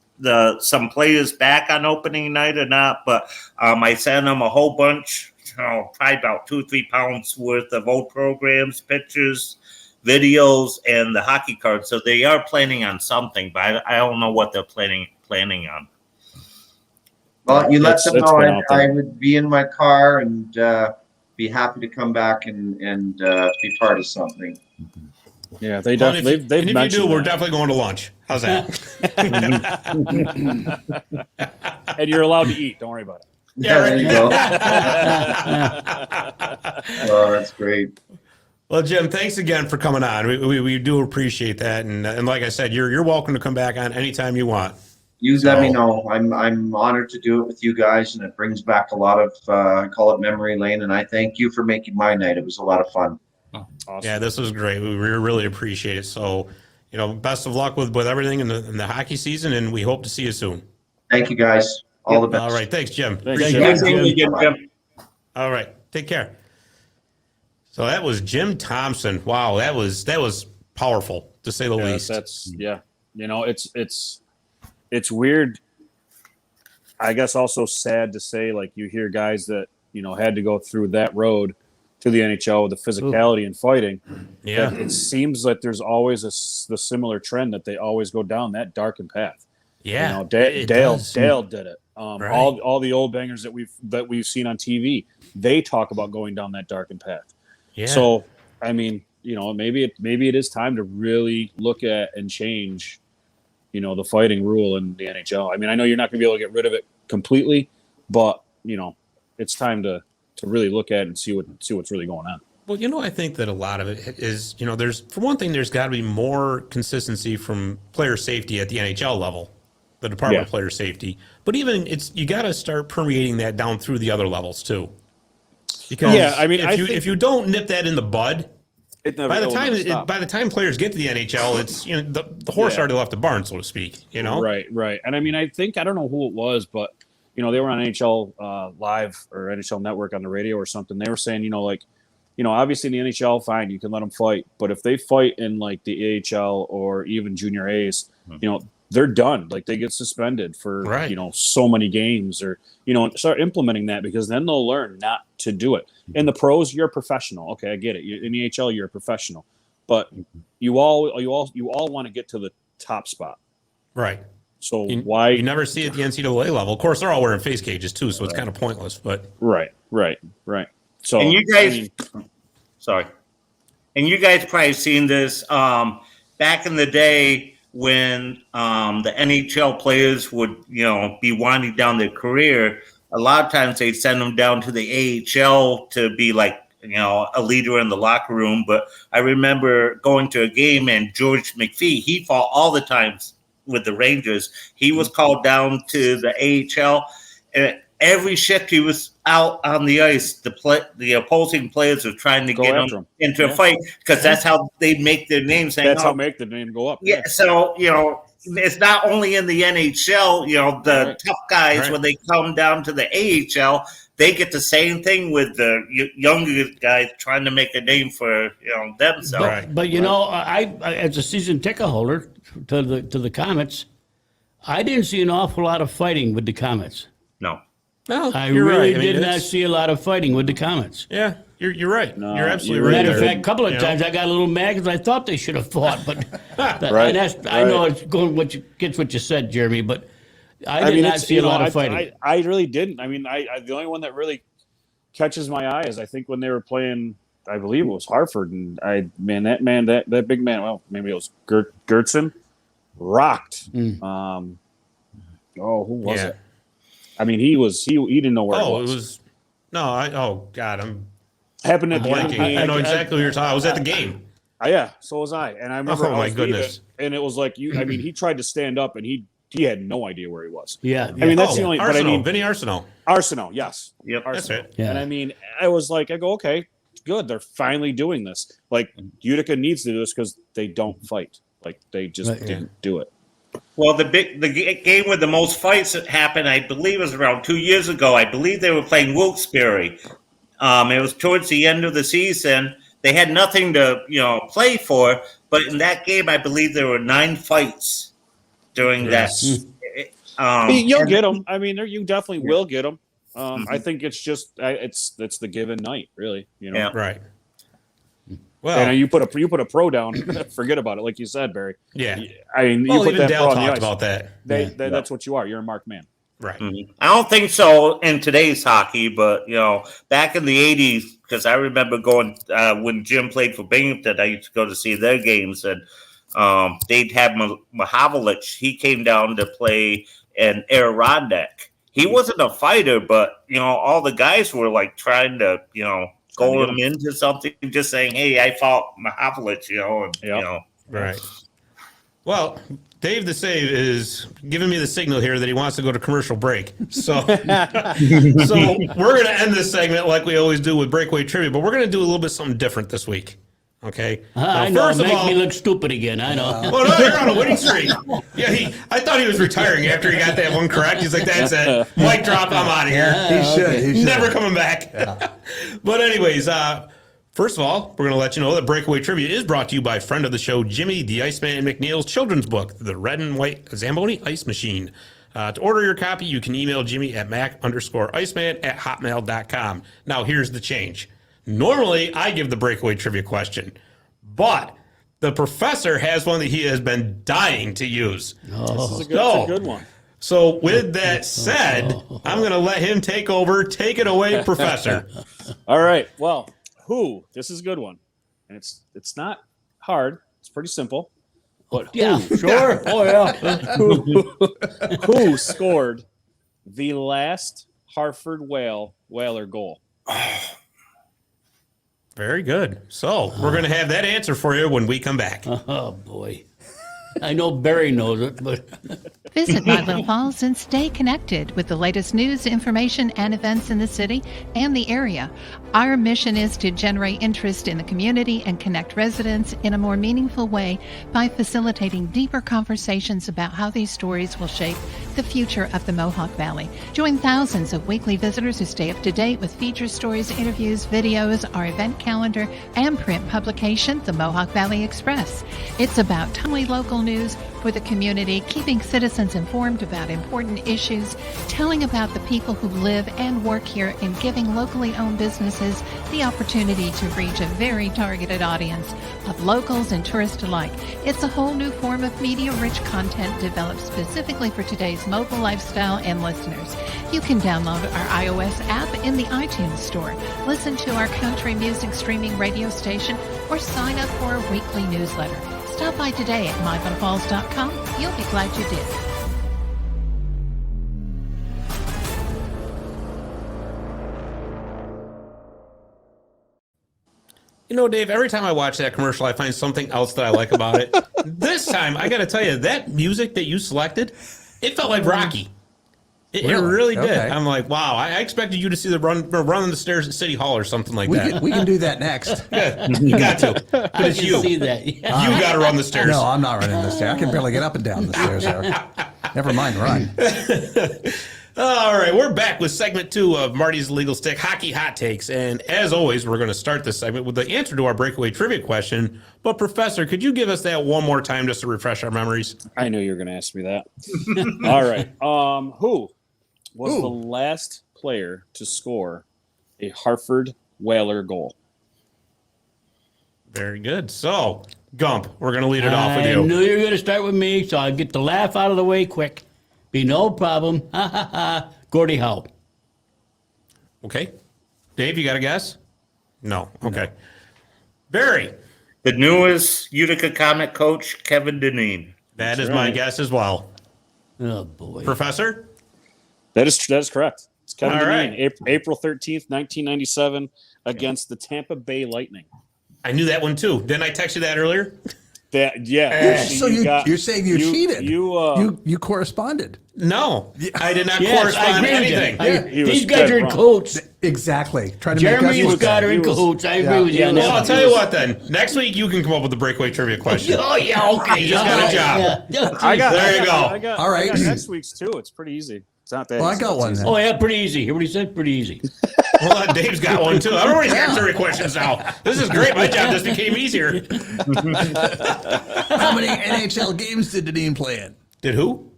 Speaker 7: some players back on opening night or not, but I sent them a whole bunch, probably about 2-3 pounds worth of old programs, pictures, videos, and the hockey cards. So they are planning on something, but I don't know what they're planning on.
Speaker 6: Well, you let them
Speaker 5: It's
Speaker 6: know
Speaker 5: been out
Speaker 6: I
Speaker 5: there.
Speaker 6: would be in my car and be happy to come back and be part of something.
Speaker 5: Yeah,
Speaker 2: Well, and
Speaker 5: they've
Speaker 2: and if you
Speaker 5: mentioned
Speaker 2: do, we're
Speaker 5: that.
Speaker 2: definitely going to lunch. How's that?
Speaker 5: And you're allowed to eat. Don't worry about it.
Speaker 6: Yeah, there you go. Oh, that's great.
Speaker 2: Well, Jim, thanks again for coming on. We do appreciate that, and like I said, you're welcome to come back on anytime you want.
Speaker 6: You let me know. I'm honored to do it with you guys, and it brings back a lot of I call it memory lane. And I thank you for making my night. It was a lot of fun.
Speaker 5: Awesome.
Speaker 2: Yeah, this was great. We really appreciate it. So, best of luck with everything in the hockey season, and we hope to see you soon.
Speaker 6: Thank you, guys. All the best.
Speaker 2: All right, thanks, Jim.
Speaker 5: Thanks,
Speaker 2: Appreciate
Speaker 5: Jim.
Speaker 2: it.
Speaker 6: Bye-bye.
Speaker 2: All right, take care. So that was Jim Thompson. Wow, that was powerful to say the least.
Speaker 5: That's it's weird. I guess also sad to say, like, you hear guys that had to go through that road to the NHL with the physicality and fighting.
Speaker 2: Yeah,
Speaker 5: It seems like there's always the similar trend that they always go down that darkened path.
Speaker 2: yeah.
Speaker 5: Dale did it.
Speaker 2: Right.
Speaker 5: All the old bangers that we've seen on TV, they talk about going down that darkened path.
Speaker 2: Yeah.
Speaker 5: So, I mean, maybe it is time to really look at and change, the fighting rule in the NHL. I mean, I know you're not going to be able to get rid of it completely, but it's time to really look at it and see what's really going on.
Speaker 2: Well, I think that a lot of it is, there's, for one thing, there's got to be more consistency from player safety at the NHL level, the Department of Player Safety. But even you got to start permeating that down through the other levels too. Because if you don't nip that in the bud, by the time players get to the NHL, it's the horse already left the barn, so to speak.
Speaker 5: Right. And I mean, I don't know who it was, but they were on NHL Live or NHL Network on the radio or something. They were saying, obviously in the NHL, fine, you can let them fight, but if they fight in like the AHL or even Junior A's, they're done. Like, they get suspended for so many games, or start implementing that, because then they'll learn not to do it. In the pros, you're a professional. Okay, I get it. In the AHL, you're a professional, but you all want to get to the top spot,
Speaker 2: right?
Speaker 5: So
Speaker 2: why you never see it at the NCAA level? Of course, they're all wearing face cages too, so it's kind of pointless. But
Speaker 5: right. So,
Speaker 7: and you guys, and you guys probably seen this back in the day when the NHL players would, be winding down their career. A lot of times they'd send them down to the AHL to be like, a leader in the locker room. But I remember going to a game, and George McVie, he fought all the times with the Rangers. He was called down to the AHL, and every shift he was out on the ice, the opposing players were trying to get him into a fight, because that's how they make their names.
Speaker 5: That's how make the name go up.
Speaker 7: Yeah. So, it's not only in the NHL, the tough guys, when they come down to the AHL, they get the same thing with the younger guys trying to make a name for themselves.
Speaker 3: But I as a season ticket holder to the Comets, I didn't see an awful lot of fighting with the Comets.
Speaker 7: No.
Speaker 2: No,
Speaker 3: I really did not see a lot of fighting with the Comets.
Speaker 2: Yeah, you're right.
Speaker 5: No,
Speaker 2: you're absolutely right.
Speaker 3: Matter of fact, a couple of times I got a little mad because I thought they should have fought. But I know it's going what you said, Jeremy. But I did not see a lot of fighting.
Speaker 5: I really didn't. I mean, I the only one that really catches my eye is, I think, when they were playing, I believe it was Hartford, and that big man. Well, maybe it was Gertson, rocked. Who was it? I mean, he didn't know where it was.
Speaker 2: I'm
Speaker 5: happened at the
Speaker 2: blanking. I know exactly what you're talking. I was at the game.
Speaker 5: Yeah, so was I. And I remember,
Speaker 2: oh my goodness.
Speaker 5: And it was like, he tried to stand up, and he had no idea where he was.
Speaker 3: Yeah.
Speaker 5: I mean, that's the only.
Speaker 2: Arsenal,
Speaker 5: but I mean,
Speaker 2: Vinny Arsenal.
Speaker 5: Arsenal, yes.
Speaker 7: Yep,
Speaker 5: Arsenal.
Speaker 2: that's it.
Speaker 3: Yeah.
Speaker 5: And I mean, I go, okay, good. They're finally doing this. Like, Utica needs to do this because they don't fight. Like, they just didn't do it.
Speaker 7: Well, the game with the most fights that happened, I believe, was around 2 years ago. I believe they were playing Wilkes-Barre. It was towards the end of the season. They had nothing to, play for. But in that game, I believe there were 9 fights during that.
Speaker 5: You'll get them. I mean, you definitely will get them. I think it's just it's the given night, really.
Speaker 7: Yeah.
Speaker 2: Right. Well,
Speaker 5: and you put a pro down, forget about it. Like you said, Barry.
Speaker 2: Yeah.
Speaker 5: I mean, you put
Speaker 2: even
Speaker 5: that
Speaker 2: Dale
Speaker 5: pro on the
Speaker 2: talked
Speaker 5: ice.
Speaker 2: about that.
Speaker 5: That's what you are. You're a marked man.
Speaker 2: Right.
Speaker 7: Mm-hmm. I don't think so in today's hockey, but back in the 80s, because I remember going when Jim played for Binghamton, I used to go to see their games, and they'd have Mohawk. He came down to play in Adirondack. He wasn't a fighter, but all the guys were like trying to go him into something, just saying, "Hey, I fought Mohawk,"
Speaker 2: Right. Well, Dave the Save is giving me the signal here that he wants to go to commercial break. So, we're going to end this segment like we always do with Breakaway Trivia, but we're going to do a little bit something different this week. Okay.
Speaker 3: I know. Make me look stupid again. I know.
Speaker 2: Well, no, you're on a winning streak. Yeah, I thought he was retiring after he got that one correct. He's like, "That's it. Mic drop. I'm out of here."
Speaker 4: He should.
Speaker 2: Never coming back.
Speaker 4: Yeah.
Speaker 2: But anyways, first of all, we're going to let you know that Breakaway Trivia is brought to you by friend of the show, Jimmy the Iceman McNeil's children's book, The Red and White Zamboni Ice Machine. To order your copy, you can email Jimmy at mac_iceman@hotmail.com. Now, here's the change. Normally, I give the Breakaway Trivia question, but the professor has one that he has been dying to use.
Speaker 5: This is a good one.
Speaker 2: So with that said, I'm going to let him take over. Take it away, Professor.
Speaker 5: All right. Well, this is a good one. And it's not hard. It's pretty simple. But
Speaker 3: Yeah, sure. Oh, yeah.
Speaker 5: who scored the last Hartford Whaler goal?
Speaker 2: Very good. So we're going to have that answer for you when we come back.
Speaker 3: Oh, boy. I know Barry knows it, but
Speaker 1: Visit My Little Falls and stay connected with the latest news, information, and events in the city and the area. Our mission is to generate interest in the community and connect residents in a more meaningful way by facilitating deeper conversations about how these stories will shape the future of the Mohawk Valley. Join thousands of weekly visitors who stay up to date with feature stories, interviews, videos, our event calendar, and print publication, the Mohawk Valley Express. It's about timely local news for the community, keeping citizens informed about important issues, telling about the people who live and work here, and giving locally owned businesses the opportunity to reach a very targeted audience of locals and tourists alike. It's a whole new form of media-rich content developed specifically for today's mobile lifestyle and listeners. You can download our iOS app in the iTunes Store, listen to our country music streaming radio station, or sign up for our weekly newsletter. Stop by today at myfunfalls.com. You'll be glad you did.
Speaker 2: You know, Dave, every time I watch that commercial, I find something else that I like about it. This time, I got to tell you, that music that you selected, it felt like Rocky. It really did.
Speaker 4: Okay.
Speaker 2: I'm like, wow, I expected you to see the running the stairs at City Hall or something like that.
Speaker 4: We can do that next.
Speaker 2: Good. You got to. But
Speaker 3: I
Speaker 2: it's
Speaker 3: can
Speaker 2: you.
Speaker 3: see that. Yeah.
Speaker 2: You got to run the stairs.
Speaker 4: No, I'm not running the stairs. I can barely get up and down the stairs there. Never mind run.
Speaker 2: All right, we're back with segment 2 of Marty's Legal Stick Hockey Hot Takes. And as always, we're going to start this segment with the answer to our breakaway trivia question. But, Professor, could you give us that one more time just to refresh our memories?
Speaker 5: I knew you were going to ask me that. All right. Who was the last player to score a Hartford Whaler goal?
Speaker 2: Very good. So, Gump, we're going to lead it off with
Speaker 3: I
Speaker 2: you.
Speaker 3: knew you were going to start with me, so I'll get the laugh out of the way quick. Be no problem. Ha ha ha. Gordie Howe.
Speaker 2: Okay. Dave, you got a guess? No. Okay. Barry.
Speaker 7: The newest Utica comic coach, Kevin Dineen.
Speaker 2: That is my guess as well.
Speaker 3: Oh, boy.
Speaker 2: Professor?
Speaker 5: That is correct. It's Kevin
Speaker 2: All
Speaker 5: Dineen,
Speaker 2: right.
Speaker 5: April 13th, 1997, against the Tampa Bay Lightning.
Speaker 2: I knew that one too. Didn't I text you that earlier?
Speaker 4: So you're saying you cheated? You corresponded?
Speaker 2: No, I did not
Speaker 3: Yes, I
Speaker 2: correspond to
Speaker 3: agree with
Speaker 2: anything.
Speaker 3: you.
Speaker 5: He was
Speaker 3: These guys
Speaker 5: dead
Speaker 3: are in
Speaker 5: wrong.
Speaker 3: cahoots.
Speaker 4: Exactly. Trying to
Speaker 3: Jeremy
Speaker 4: make
Speaker 3: and
Speaker 4: us
Speaker 3: Scott are in cahoots. I agree with you on
Speaker 2: Well,
Speaker 3: that.
Speaker 2: I'll tell you what then. Next week you can come up with the breakaway trivia question.
Speaker 3: Oh, yeah, okay.
Speaker 2: You just got a job.
Speaker 3: Yeah.
Speaker 2: There you go.
Speaker 5: All
Speaker 4: right.
Speaker 5: I got next week's too. It's pretty easy. It's not that.
Speaker 4: Well, I
Speaker 5: easy.
Speaker 4: got
Speaker 5: It's
Speaker 4: one
Speaker 5: easy.
Speaker 4: then.
Speaker 3: Oh, yeah, pretty easy. Hear what he said? Pretty easy.
Speaker 2: Well, Dave's got one too. Everybody's got trivia questions now. This is great. My job just became easier.
Speaker 4: How many NHL games did Dean play in?
Speaker 2: Did who?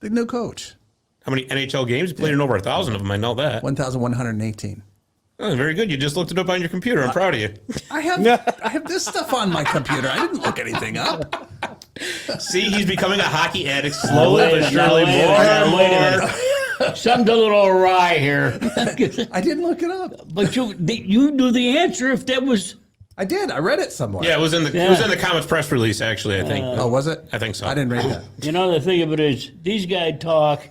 Speaker 4: The new coach.
Speaker 2: How many NHL games? You played in over 1,000 of them. I know that.
Speaker 4: 1,118.
Speaker 2: Oh, very good. You just looked it up on your computer. I'm proud of you.
Speaker 4: I have this stuff on my computer. I didn't look anything up.
Speaker 2: See, he's becoming a hocky addict slowly but surely,
Speaker 3: Wait a
Speaker 2: more and
Speaker 3: minute, wait a
Speaker 2: more.
Speaker 3: minute. Something's a little awry here.
Speaker 4: I didn't look it up.
Speaker 3: But you knew the answer if that was.
Speaker 4: I did. I read it somewhere.
Speaker 2: Yeah, it was in the Comets press release. Actually, I think.
Speaker 4: Oh, was it?
Speaker 2: I think so.
Speaker 4: I didn't read that.
Speaker 3: You know, the thing of it is, these guys talk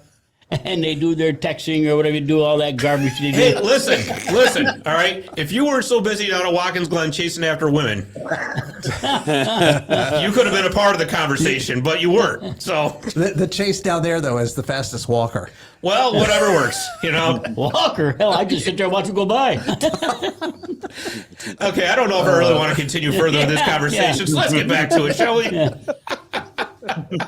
Speaker 3: and they do their texting or whatever you do, all that garbage they do.
Speaker 2: Hey, listen. All right, if you weren't so busy down at Watkins Glen chasing after women, you could have been a part of the conversation, but you weren't. So,
Speaker 4: The chase down there, though, is the fastest walker.
Speaker 2: well, whatever works. You know.
Speaker 3: Walker, hell, I just sit there and watch him go by.
Speaker 2: Okay, I don't know if I really want to continue further with this conversation. So let's get back to it, shall we?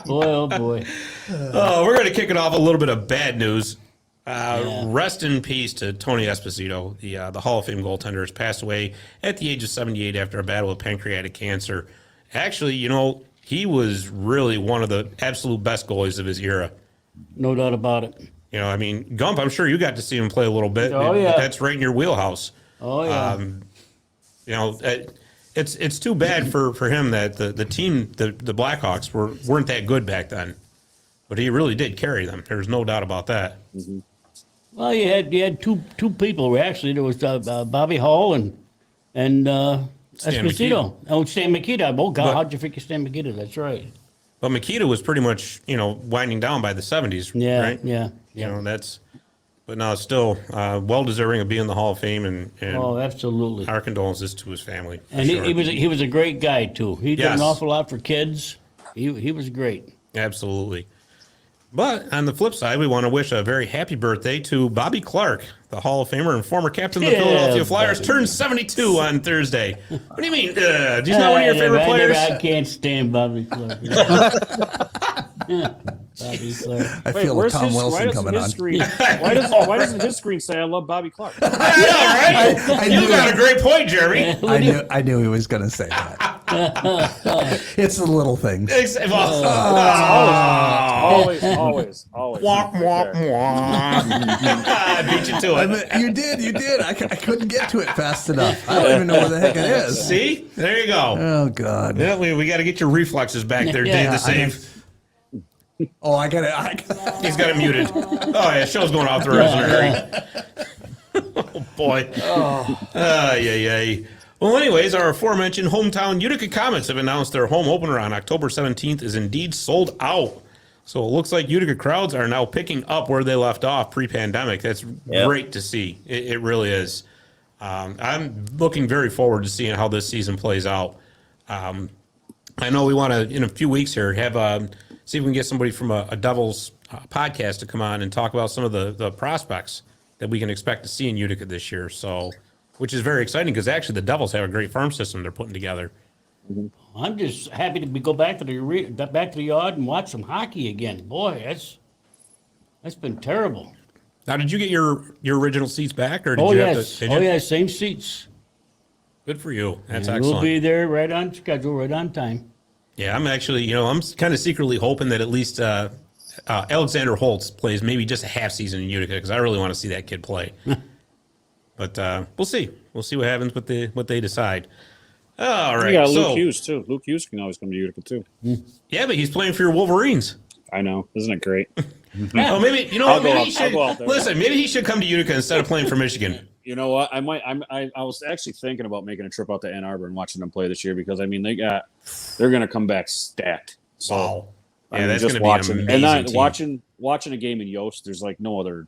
Speaker 3: Boy, oh boy.
Speaker 2: Oh, we're going to kick it off a little bit of bad news. Rest in peace to Tony Esposito, the Hall of Fame goaltender, has passed away at the age of 78 after a battle with pancreatic cancer. Actually, you know, he was really one of the absolute best goalies of his era.
Speaker 3: No doubt about it.
Speaker 2: You know, I mean, Gump, I'm sure you got to see him play a little bit.
Speaker 3: Oh, yeah.
Speaker 2: That's right in your wheelhouse.
Speaker 3: Oh, yeah.
Speaker 2: You know, it's too bad for him that the team, the Blackhawks, weren't that good back then. But he really did carry them. There's no doubt about that.
Speaker 5: Mm-hmm.
Speaker 3: Well, you had two people actually. There was Bobby Hall and
Speaker 2: Stan
Speaker 3: Esposito. Oh, Stan Mikita. Oh God,
Speaker 2: But-
Speaker 3: how'd you forget Stan Mikita? That's right.
Speaker 2: But Mikita was pretty much, you know, winding down by the 70s,
Speaker 3: Yeah,
Speaker 2: right?
Speaker 3: yeah.
Speaker 2: You know, but no, still well deserving of being in the Hall of Fame, and
Speaker 3: Oh, absolutely.
Speaker 2: our condolences to his family. for
Speaker 3: And
Speaker 2: sure.
Speaker 3: he was a great guy too. He did
Speaker 2: Yes.
Speaker 3: an awful lot for kids. He was great.
Speaker 2: Absolutely. But on the flip side, we want to wish a very happy birthday to Bobby Clark, the Hall of Famer and former captain of the
Speaker 3: Yeah,
Speaker 2: Philadelphia Flyers,
Speaker 3: Bobby.
Speaker 2: turned 72 on Thursday. What do you mean? He's not one of your favorite players?
Speaker 3: I can't stand Bobby Clark. Bobby Clark.
Speaker 4: I feel
Speaker 5: where's
Speaker 4: Tom
Speaker 5: his,
Speaker 4: Wilson
Speaker 5: why
Speaker 4: coming
Speaker 5: doesn't
Speaker 4: on.
Speaker 5: his screen, why doesn't his screen say I love Bobby Clark?
Speaker 2: I know, right?
Speaker 4: I
Speaker 2: You
Speaker 4: knew
Speaker 2: got
Speaker 4: it.
Speaker 2: a great point, Jeremy.
Speaker 4: I knew he was going to say that. It's the little things.
Speaker 5: Always.
Speaker 2: Womp, womp, womp. I beat you to it.
Speaker 4: You did. I couldn't get to it fast enough. I don't even know where the heck it is.
Speaker 2: See? There you go.
Speaker 4: Oh, God.
Speaker 2: Yeah, we got to get your reflexes back there, Dave
Speaker 3: Yeah,
Speaker 2: the Save.
Speaker 4: Oh, I got it.
Speaker 2: He's got it muted. Oh, yeah, show's going off the rails in a hurry. Oh, boy. Yeah. Well, anyways, our aforementioned hometown Utica Comets have announced their home opener on October 17th is indeed sold out. So it looks like Utica crowds are now picking up where they left off pre-pandemic. That's great to see. It really is. I'm looking very forward to seeing how this season plays out. I know we want to, in a few weeks here, have see if we can get somebody from a Devils podcast to come on and talk about some of the prospects that we can expect to see in Utica this year. So, which is very exciting because actually the Devils have a great farm system they're putting together.
Speaker 3: I'm just happy to go back to the yard and watch some hockey again. Boy, that's been terrible.
Speaker 2: Now, did you get your original seats back, or did
Speaker 3: Oh
Speaker 2: you
Speaker 3: yes,
Speaker 2: have to? Did you?
Speaker 3: yes, same seats.
Speaker 2: Good for you. That's
Speaker 3: And
Speaker 2: excellent.
Speaker 3: we'll be there right on schedule, right on time.
Speaker 2: Yeah, I'm actually, I'm kind of secretly hoping that at least Alexander Holtz plays maybe just a half season in Utica because I really want to see that kid play. But we'll see. We'll see what happens with what they decide. All right.
Speaker 5: You got
Speaker 2: so,
Speaker 5: Luke Hughes too. Luke Hughes can always come to Utica too.
Speaker 2: Yeah, but he's playing for your Wolverines.
Speaker 5: I know, isn't it great?
Speaker 2: Oh, maybe
Speaker 5: I'll go
Speaker 2: maybe
Speaker 5: out-
Speaker 2: he should
Speaker 5: I'll go out there.
Speaker 2: listen. Maybe he should come to Utica instead of playing for Michigan.
Speaker 5: You know what? I was actually thinking about making a trip out to Ann Arbor and watching them play this year because I mean they're going to come back stacked. So
Speaker 2: Wow.
Speaker 5: I
Speaker 2: Yeah,
Speaker 5: mean,
Speaker 2: that's
Speaker 5: just
Speaker 2: going to be
Speaker 5: watching
Speaker 2: an
Speaker 5: and
Speaker 2: amazing
Speaker 5: I,
Speaker 2: team.
Speaker 5: watching a game in Yost. There's no other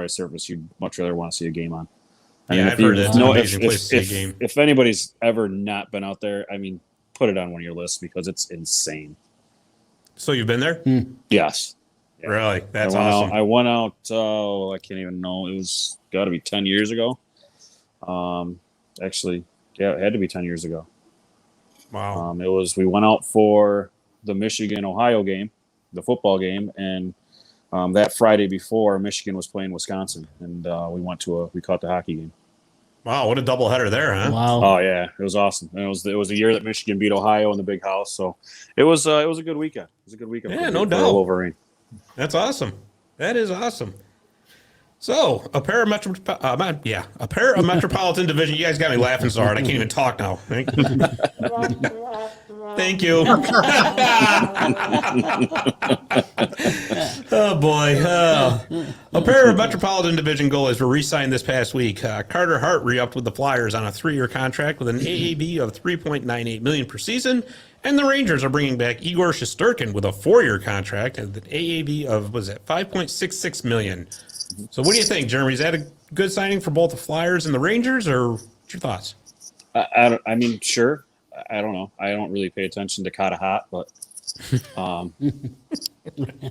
Speaker 5: ice surface you'd much rather want to see a game on. I
Speaker 2: Yeah,
Speaker 5: mean,
Speaker 2: I've heard that's an amazing place to see a
Speaker 5: if,
Speaker 2: game.
Speaker 5: if anybody's ever not been out there, I mean, put it on one of your lists because it's insane.
Speaker 2: So you've been there?
Speaker 5: Yes. Yeah.
Speaker 2: Really? That's
Speaker 5: I
Speaker 2: awesome.
Speaker 5: went out. I can't even know. It was got to be 10 years ago. Actually, yeah, it had to be 10 years ago.
Speaker 2: Wow.
Speaker 5: We went out for the Michigan-Ohio game, the football game, and that Friday before Michigan was playing Wisconsin, and we caught the hockey game.
Speaker 2: Wow, what a doubleheader there, huh?
Speaker 3: Wow.
Speaker 5: Oh yeah, it was awesome. And it was the year that Michigan beat Ohio in the big house, so it was a good weekend. It was a good weekend.
Speaker 2: Yeah,
Speaker 5: for
Speaker 2: no
Speaker 5: the
Speaker 2: doubt.
Speaker 5: Wolverine.
Speaker 2: That's awesome. That is awesome. So, a pair of Metropolitan Division. You guys got me laughing so hard. I can't even talk now. Thank you. Oh, boy. A pair of Metropolitan Division goalies were re-signed this past week. Carter Hart re-upped with the Flyers on a 3-year contract with an AAV of $3.98 million per season. And the Rangers are bringing back Igor Shesterkin with a 4-year contract and an AAV of, $5.66 million. So what do you think, Jeremy? Is that a good signing for both the Flyers and the Rangers, or what's your thoughts?
Speaker 5: I mean, sure. I don't know. I don't really pay attention to Kata Hot, but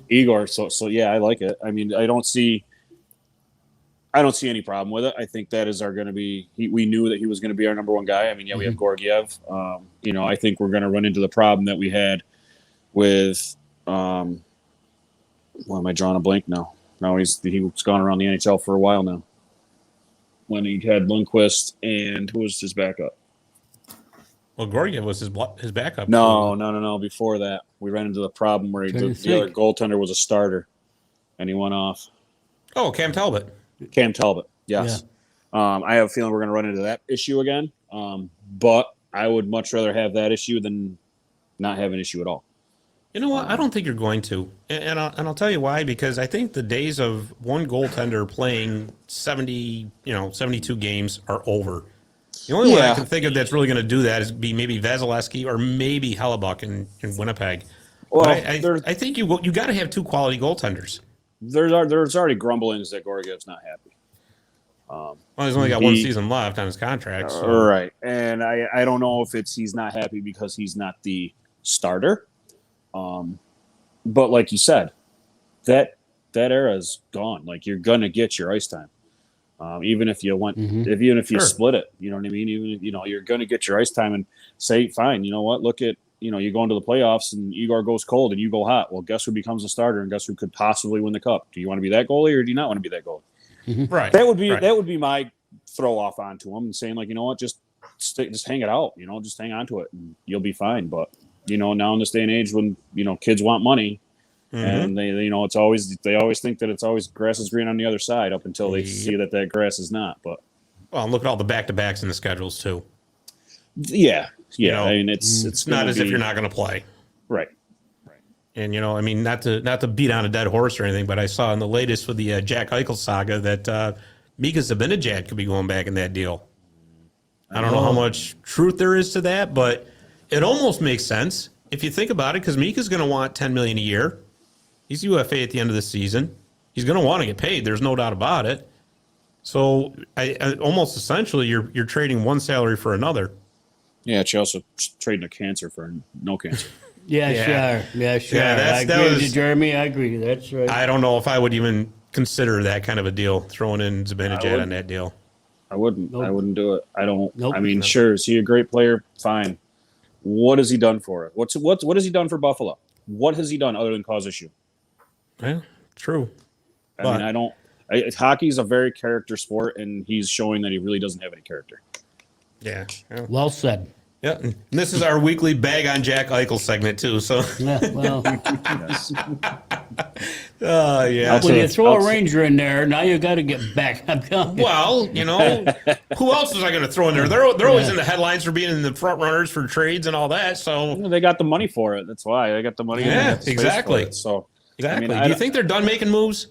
Speaker 5: Igor. So yeah, I like it. I mean, I don't see any problem with it. I think that is going to be. We knew that he was going to be our number one guy. I mean, yeah, we have Gorgiev. I think we're going to run into the problem that we had with. Why am I drawing a blank now? No, he's gone around the NHL for a while now. When he had Lundqvist and who was his backup?
Speaker 2: Well, Gorgiev was his backup.
Speaker 5: No. Before that, we ran into the problem where the other goaltender was a starter, and he went off.
Speaker 2: Oh, Cam Talbot.
Speaker 5: Yes. Yeah. I have a feeling we're going to run into that issue again. But I would much rather have that issue than not have an issue at all.
Speaker 2: You know what? I don't think you're going to, and I'll tell you why. Because I think the days of one goaltender playing 72 games are over. The only one I can think of that's really going to do that is maybe Vasilevsky or maybe Hellebuck in Winnipeg. Well, I think you got to have two quality goaltenders.
Speaker 5: There's already grumblings that Gorgiev's not happy.
Speaker 2: Well, he's only got one season left on his contract. So.
Speaker 5: Right, and I don't know if he's not happy because he's not the starter. But like you said, that era is gone. Like you're gonna get your ice time, even if you want, even if you split it. You know what I mean? Even if, you're gonna get your ice time and say, fine. You know what? Look at you go into the playoffs and Igor goes cold and you go hot. Well, guess who becomes a starter and guess who could possibly win the cup? Do you want to be that goalie or do you not want to be that goalie?
Speaker 2: Right.
Speaker 5: That would be my throw off onto him and saying like, you know what, just hang it out. Just hang on to it and you'll be fine. But now in this day and age when, kids want money and they it's always, they always think that it's always grass is green on the other side up until they see that grass is not. But
Speaker 2: well, look at all the back-to-backs in the schedules too.
Speaker 5: Yeah. I mean, it's
Speaker 2: not as if you're not going to play.
Speaker 5: Right.
Speaker 2: And, not to beat on a dead horse or anything, but I saw in the latest with the Jack Eichel saga that Mika Zibanejad could be going back in that deal. I don't know how much truth there is to that, but it almost makes sense if you think about it, because Mika's going to want $10 million a year. He's UFA at the end of the season. He's going to want to get paid. There's no doubt about it. So I almost essentially you're trading one salary for another.
Speaker 5: Yeah, Chelsea trading a cancer for no cancer.
Speaker 3: Sure. Yeah, I agree with you, Jeremy. I agree. That's right.
Speaker 2: I don't know if I would even consider that kind of a deal, throwing in Zibanejad on that deal.
Speaker 5: I wouldn't. Nope. I wouldn't do it. I don't.
Speaker 3: Nope.
Speaker 5: I mean, sure, is he a great player? Fine. What has he done for it? What has he done for Buffalo? What has he done other than cause issue?
Speaker 2: Yeah, true.
Speaker 5: I mean, hockey's a very character sport, and he's showing that he really doesn't have any character.
Speaker 2: Yeah.
Speaker 3: Well said.
Speaker 2: Yeah, and this is our weekly bag on Jack Eichel segment too. So,
Speaker 3: well,
Speaker 2: yeah.
Speaker 3: When you throw a Ranger in there, now you got to get back.
Speaker 2: Well, who else was I going to throw in there? They're always in the headlines for being in the front runners for trades and all that. So
Speaker 5: they got the money for it. That's why they got the money.
Speaker 2: Yeah, exactly.
Speaker 5: So
Speaker 2: exactly. Do you think they're done making moves?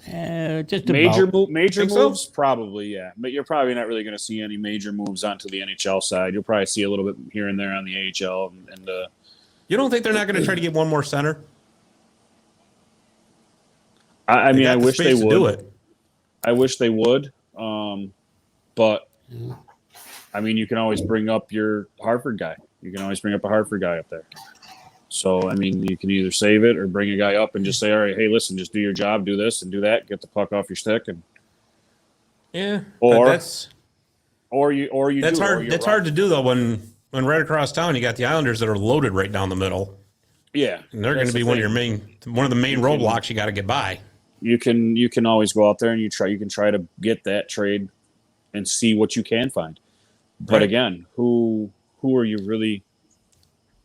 Speaker 3: Just
Speaker 5: major moves, probably, yeah. But you're probably not really going to see any major moves onto the NHL side. You'll probably see a little bit here and there on the AHL. And
Speaker 2: you don't think they're not going to try to get one more center?
Speaker 5: I mean, I wish they would.
Speaker 2: Do it.
Speaker 5: I wish they would. But I mean, you can always bring up your Hartford guy. You can always bring up a Hartford guy up there. So, I mean, you can either save it or bring a guy up and just say, all right, hey, listen, just do your job, do this and do that, get the puck off your stick. And
Speaker 2: that's
Speaker 5: hard
Speaker 2: to do though when right across town you got the Islanders that are loaded right down the middle.
Speaker 5: Yeah.
Speaker 2: And they're going to be one of the main roadblocks you got to get by.
Speaker 5: You can always go out there and you can try to get that trade and see what you can find. But again, who are you really?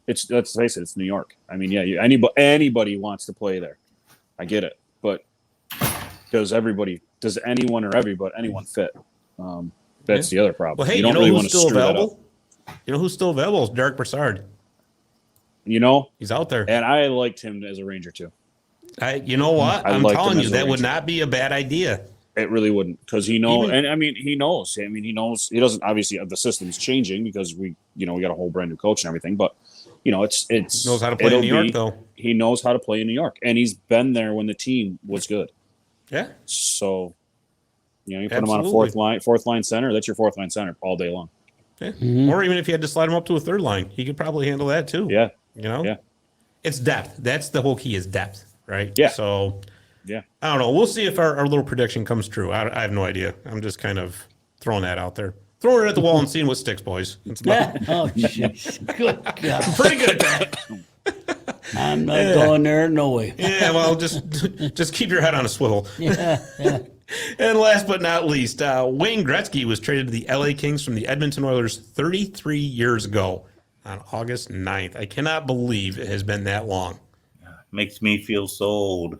Speaker 5: Let's face it, it's New York. I mean, yeah, anybody wants to play there. I get it, but does anyone fit? That's the other problem.
Speaker 2: Well, hey,
Speaker 5: you don't really want to
Speaker 2: still
Speaker 5: screw
Speaker 2: available? You know who's still available? Is Derek Brassard.
Speaker 5: He's
Speaker 2: out there,
Speaker 5: and I liked him as a Ranger too.
Speaker 2: You know what? I'm telling you, that would not be a bad idea.
Speaker 5: It really wouldn't, because he knows, and I mean, he knows. I mean, he knows. He doesn't, obviously, the system's changing because we got a whole brand new coach and everything. But it's
Speaker 2: knows how to play in New York, though.
Speaker 5: He knows how to play in New York, and he's been there when the team was good.
Speaker 2: Yeah.
Speaker 5: So, you put him on a fourth line center. That's your fourth line center all day long.
Speaker 2: Yeah. Mm-hmm. Or even if you had to slide him up to a third line, he could probably handle that too.
Speaker 5: Yeah.
Speaker 2: Yeah. It's depth. That's the whole key, is depth, right?
Speaker 5: Yeah.
Speaker 2: So.
Speaker 5: Yeah.
Speaker 2: I don't know. We'll see if our little prediction comes true. I have no idea. I'm just kind of throwing that out there. Throwing it at the wall and seeing what sticks, boys.
Speaker 3: Oh, jeez. Good God.
Speaker 2: I'm pretty good at that.
Speaker 3: I'm not going there, no way.
Speaker 2: Yeah, well, just keep your head on a swivel.
Speaker 3: Yeah.
Speaker 2: And last but not least, Wayne Gretzky was traded to the LA Kings from the Edmonton Oilers 33 years ago on August 9th. I cannot believe it has been that long.
Speaker 7: Makes me feel so old.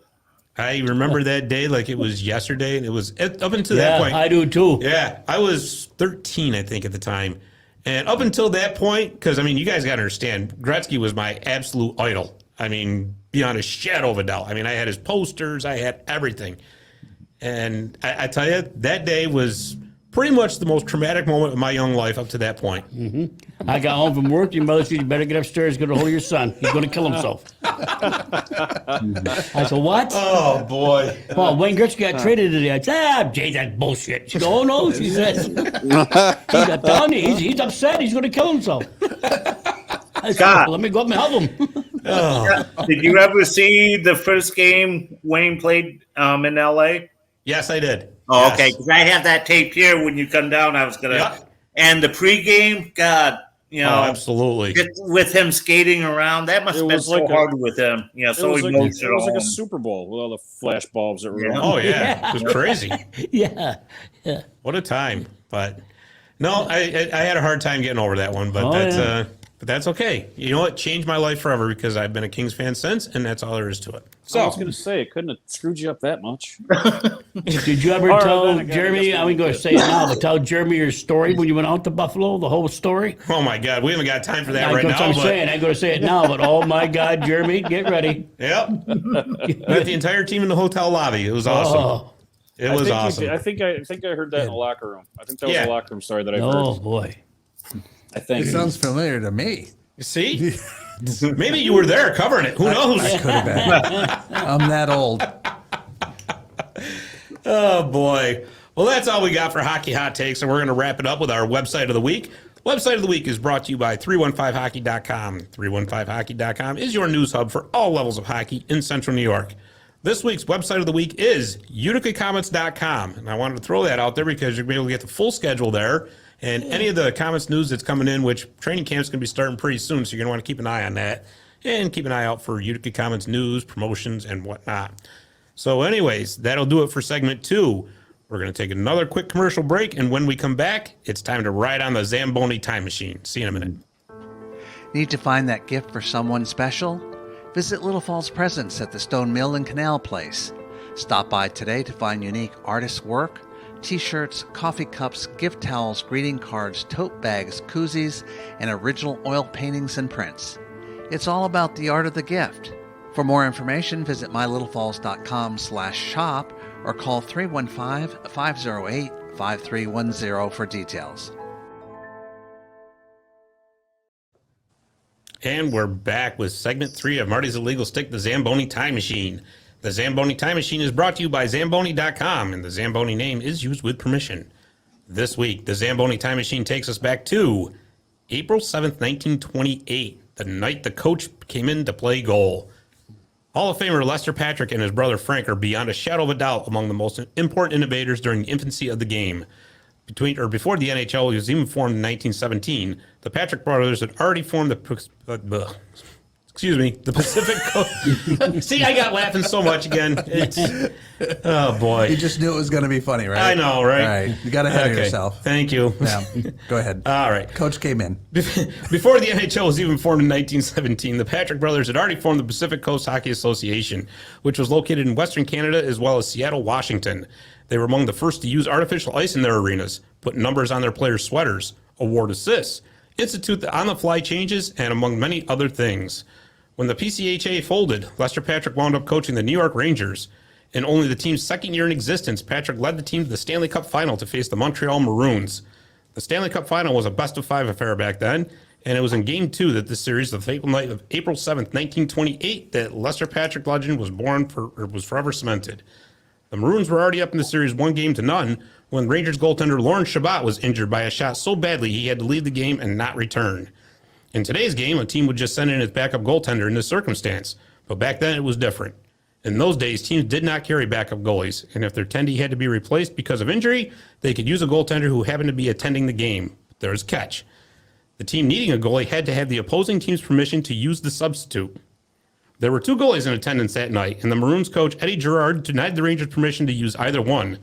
Speaker 2: I remember that day like it was yesterday, and it was up until that point.
Speaker 3: I do too.
Speaker 2: Yeah, I was 13, I think, at the time. And up until that point, because, I mean, you guys got to understand, Gretzky was my absolute idol. I mean, beyond a shadow of a doubt. I mean, I had his posters. I had everything. And I tell you, that day was pretty much the most traumatic moment of my young life up to that point.
Speaker 3: Mm-hmm. I got home from work. Your mother said, you better get upstairs, get a hold of your son. He's going to kill himself. I said, what?
Speaker 2: Oh, boy.
Speaker 3: Well, Wayne Gretzky got traded today. I said, Jay, that's bullshit. She said, oh, no, she says. I'm telling you, he's upset. He's going to kill himself. I said, well, let me go up and help him.
Speaker 7: Did you ever see the first game Wayne played in L.A.?
Speaker 2: Yes, I did.
Speaker 7: Oh,
Speaker 2: yes.
Speaker 7: okay, because I have that tape here. When you come down, I was going to.
Speaker 2: Yep.
Speaker 7: And the pregame, God,
Speaker 2: Oh, absolutely.
Speaker 7: With him skating around, that must have been so hard with him. So emotional.
Speaker 5: It was like a Super Bowl with all the flash bulbs that were going.
Speaker 2: Oh, yeah. It was crazy.
Speaker 3: Yeah.
Speaker 2: What a time. But, no, I had a hard time getting over that one, but but that's okay. You know what? Changed my life forever because I've been a Kings fan since, and that's all there is to it.
Speaker 5: So I was going to say, it couldn't have screwed you up that much.
Speaker 3: Did you ever tell Jeremy, I'm going to say it now, but tell Jeremy your story when you went out to Buffalo, the whole story?
Speaker 2: Oh, my God. We haven't got time for that right now.
Speaker 3: That's what I'm saying. I'm going to say it now, but oh, my God, Jeremy, get ready.
Speaker 2: Yep. Met the entire team in the hotel lobby. It was awesome.
Speaker 3: Oh.
Speaker 2: It was awesome.
Speaker 5: I think I heard that in the locker room. I think that was a locker room story that I heard.
Speaker 3: Oh, boy.
Speaker 5: I think.
Speaker 4: It sounds familiar to me.
Speaker 2: See? Maybe you were there covering it. Who knows?
Speaker 4: I could have been. I'm that old.
Speaker 2: Oh, boy. Well, that's all we got for Hockey Hot Takes, and we're going to wrap it up with our website of the week. Website of the week is brought to you by 315hockey.com. 315hockey.com is your news hub for all levels of hockey in Central New York. This week's website of the week is UticaComets.com, and I wanted to throw that out there because you're going to be able to get the full schedule there. And any of the Comets news that's coming in, which training camp's going to be starting pretty soon, so you're going to want to keep an eye on that. And keep an eye out for Utica Comets news, promotions, and whatnot. So anyways, that'll do it for segment 2. We're going to take another quick commercial break, and when we come back, it's time to ride on the Zamboni time machine. See you in a minute.
Speaker 8: Need to find that gift for someone special? Visit Little Falls Presents at the Stone Mill and Canal Place. Stop by today to find unique artist work, T-shirts, coffee cups, gift towels, greeting cards, tote bags, koozies, and original oil paintings and prints. It's all about the art of the gift. For more information, visit mylittlefalls.com/shop or call 315-508-5310 for details.
Speaker 2: And we're back with segment 3 of Marty's Illegal Stick, the Zamboni Time Machine. The Zamboni Time Machine is brought to you by Zamboni.com, and the Zamboni name is used with permission. This week, the Zamboni Time Machine takes us back to April 7th, 1928, the night the coach came in to play goal. Hall of Famer Lester Patrick and his brother Frank are beyond a shadow of a doubt among the most important innovators during the infancy of the game. Before the NHL was even formed in 1917, the Patrick brothers had already formed the Pacific Coast. See, I got laughing so much again. Oh boy!
Speaker 4: You just knew it was going to be funny, right?
Speaker 2: I know, right?
Speaker 4: All right, you got ahead of yourself.
Speaker 2: Thank you.
Speaker 4: Now, go ahead.
Speaker 2: All right.
Speaker 4: Coach came in.
Speaker 2: Before the NHL was even formed in 1917, the Patrick brothers had already formed the Pacific Coast Hockey Association, which was located in Western Canada as well as Seattle, Washington. They were among the first to use artificial ice in their arenas, put numbers on their players' sweaters, award assists, institute the on-the-fly changes, and among many other things. When the PCHA folded, Lester Patrick wound up coaching the New York Rangers. In only the team's second year in existence, Patrick led the team to the Stanley Cup final to face the Montreal Maroons. The Stanley Cup final was a best-of-5 affair back then, and it was in Game 2 that this series, the fateful night of April 7th, 1928, that Lester Patrick legend was was forever cemented. The Maroons were already up in the series 1-0 when Rangers goaltender Lawrence Chabot was injured by a shot so badly he had to leave the game and not return. In today's game, a team would just send in its backup goaltender in this circumstance, but back then it was different. In those days, teams did not carry backup goalies, and if their attendee had to be replaced because of injury, they could use a goaltender who happened to be attending the game. There's a catch. The team needing a goalie had to have the opposing team's permission to use the substitute. There were 2 goalies in attendance that night, and the Maroons coach Eddie Girard denied the Rangers permission to use either one.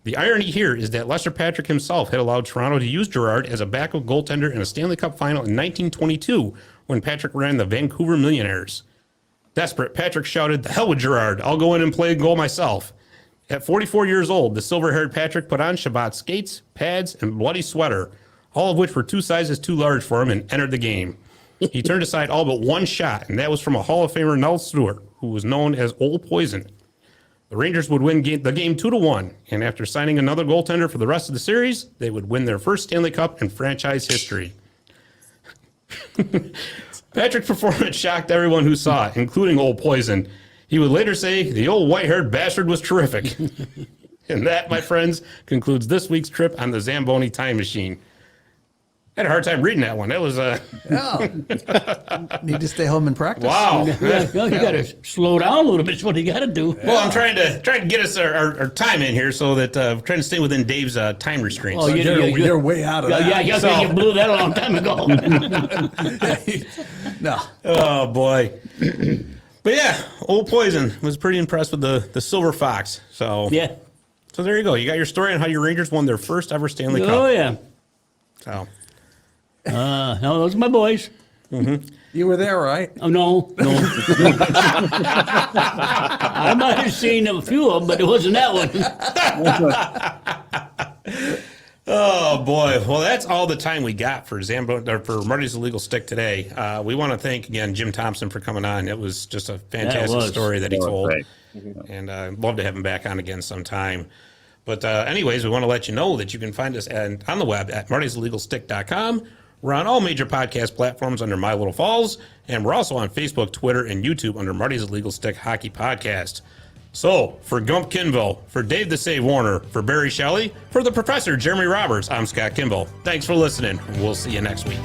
Speaker 2: The irony here is that Lester Patrick himself had allowed Toronto to use Girard as a backup goaltender in a Stanley Cup final in 1922 when Patrick ran the Vancouver Millionaires. Desperate, Patrick shouted, "The hell with Girard, I'll go in and play goal myself." At 44 years old, the silver-haired Patrick put on Chabot's skates, pads, and bloody sweater, all of which were 2 sizes too large for him, and entered the game. He turned aside all but one shot, and that was from a Hall of Famer, Nell Stewart, who was known as Old Poison. The Rangers would win the game 2-1, and after signing another goaltender for the rest of the series, they would win their first Stanley Cup in franchise history. Patrick's performance shocked everyone who saw it, including Old Poison. He would later say, "The old white-haired bastard was terrific." And that, my friends, concludes this week's trip on the Zamboni Time Machine. I had a hard time reading that one. That was
Speaker 4: Need to stay home and practice.
Speaker 2: wow.
Speaker 3: You got to slow down a little bit. Is what you got to do.
Speaker 2: Well, I'm trying to get us our time in here so that we're trying to stay within Dave's time restraints.
Speaker 3: Oh,
Speaker 4: You're way out of that.
Speaker 3: Yeah, you blew that a long time ago.
Speaker 4: No.
Speaker 2: Oh boy. But yeah, Old Poison was pretty impressed with the Silver Fox. So
Speaker 3: Yeah.
Speaker 2: So there you go. You got your story on how your Rangers won their first ever Stanley Cup.
Speaker 3: Oh yeah.
Speaker 2: So
Speaker 3: No, those are my boys.
Speaker 4: You were there, right?
Speaker 3: Oh no. I might have seen a few of them, but it wasn't that one.
Speaker 2: oh boy. Well, that's all the time we got for for Marty's Illegal Stick today. We want to thank again Jim Thompson for coming on. It was just a fantastic story that he told.
Speaker 5: Great.
Speaker 2: And I'd love to have him back on again sometime. But anyways, we want to let you know that you can find us on the web at martysillegalstick.com. We're on all major podcast platforms under My Little Falls, and we're also on Facebook, Twitter, and YouTube under Marty's Illegal Stick Hockey Podcast. So, for Gump Kinville, for Dave the Save Warner, for Barry Shelley, for the Professor Jeremy Roberts, I'm Scott Kimball. Thanks for listening. We'll see you next week.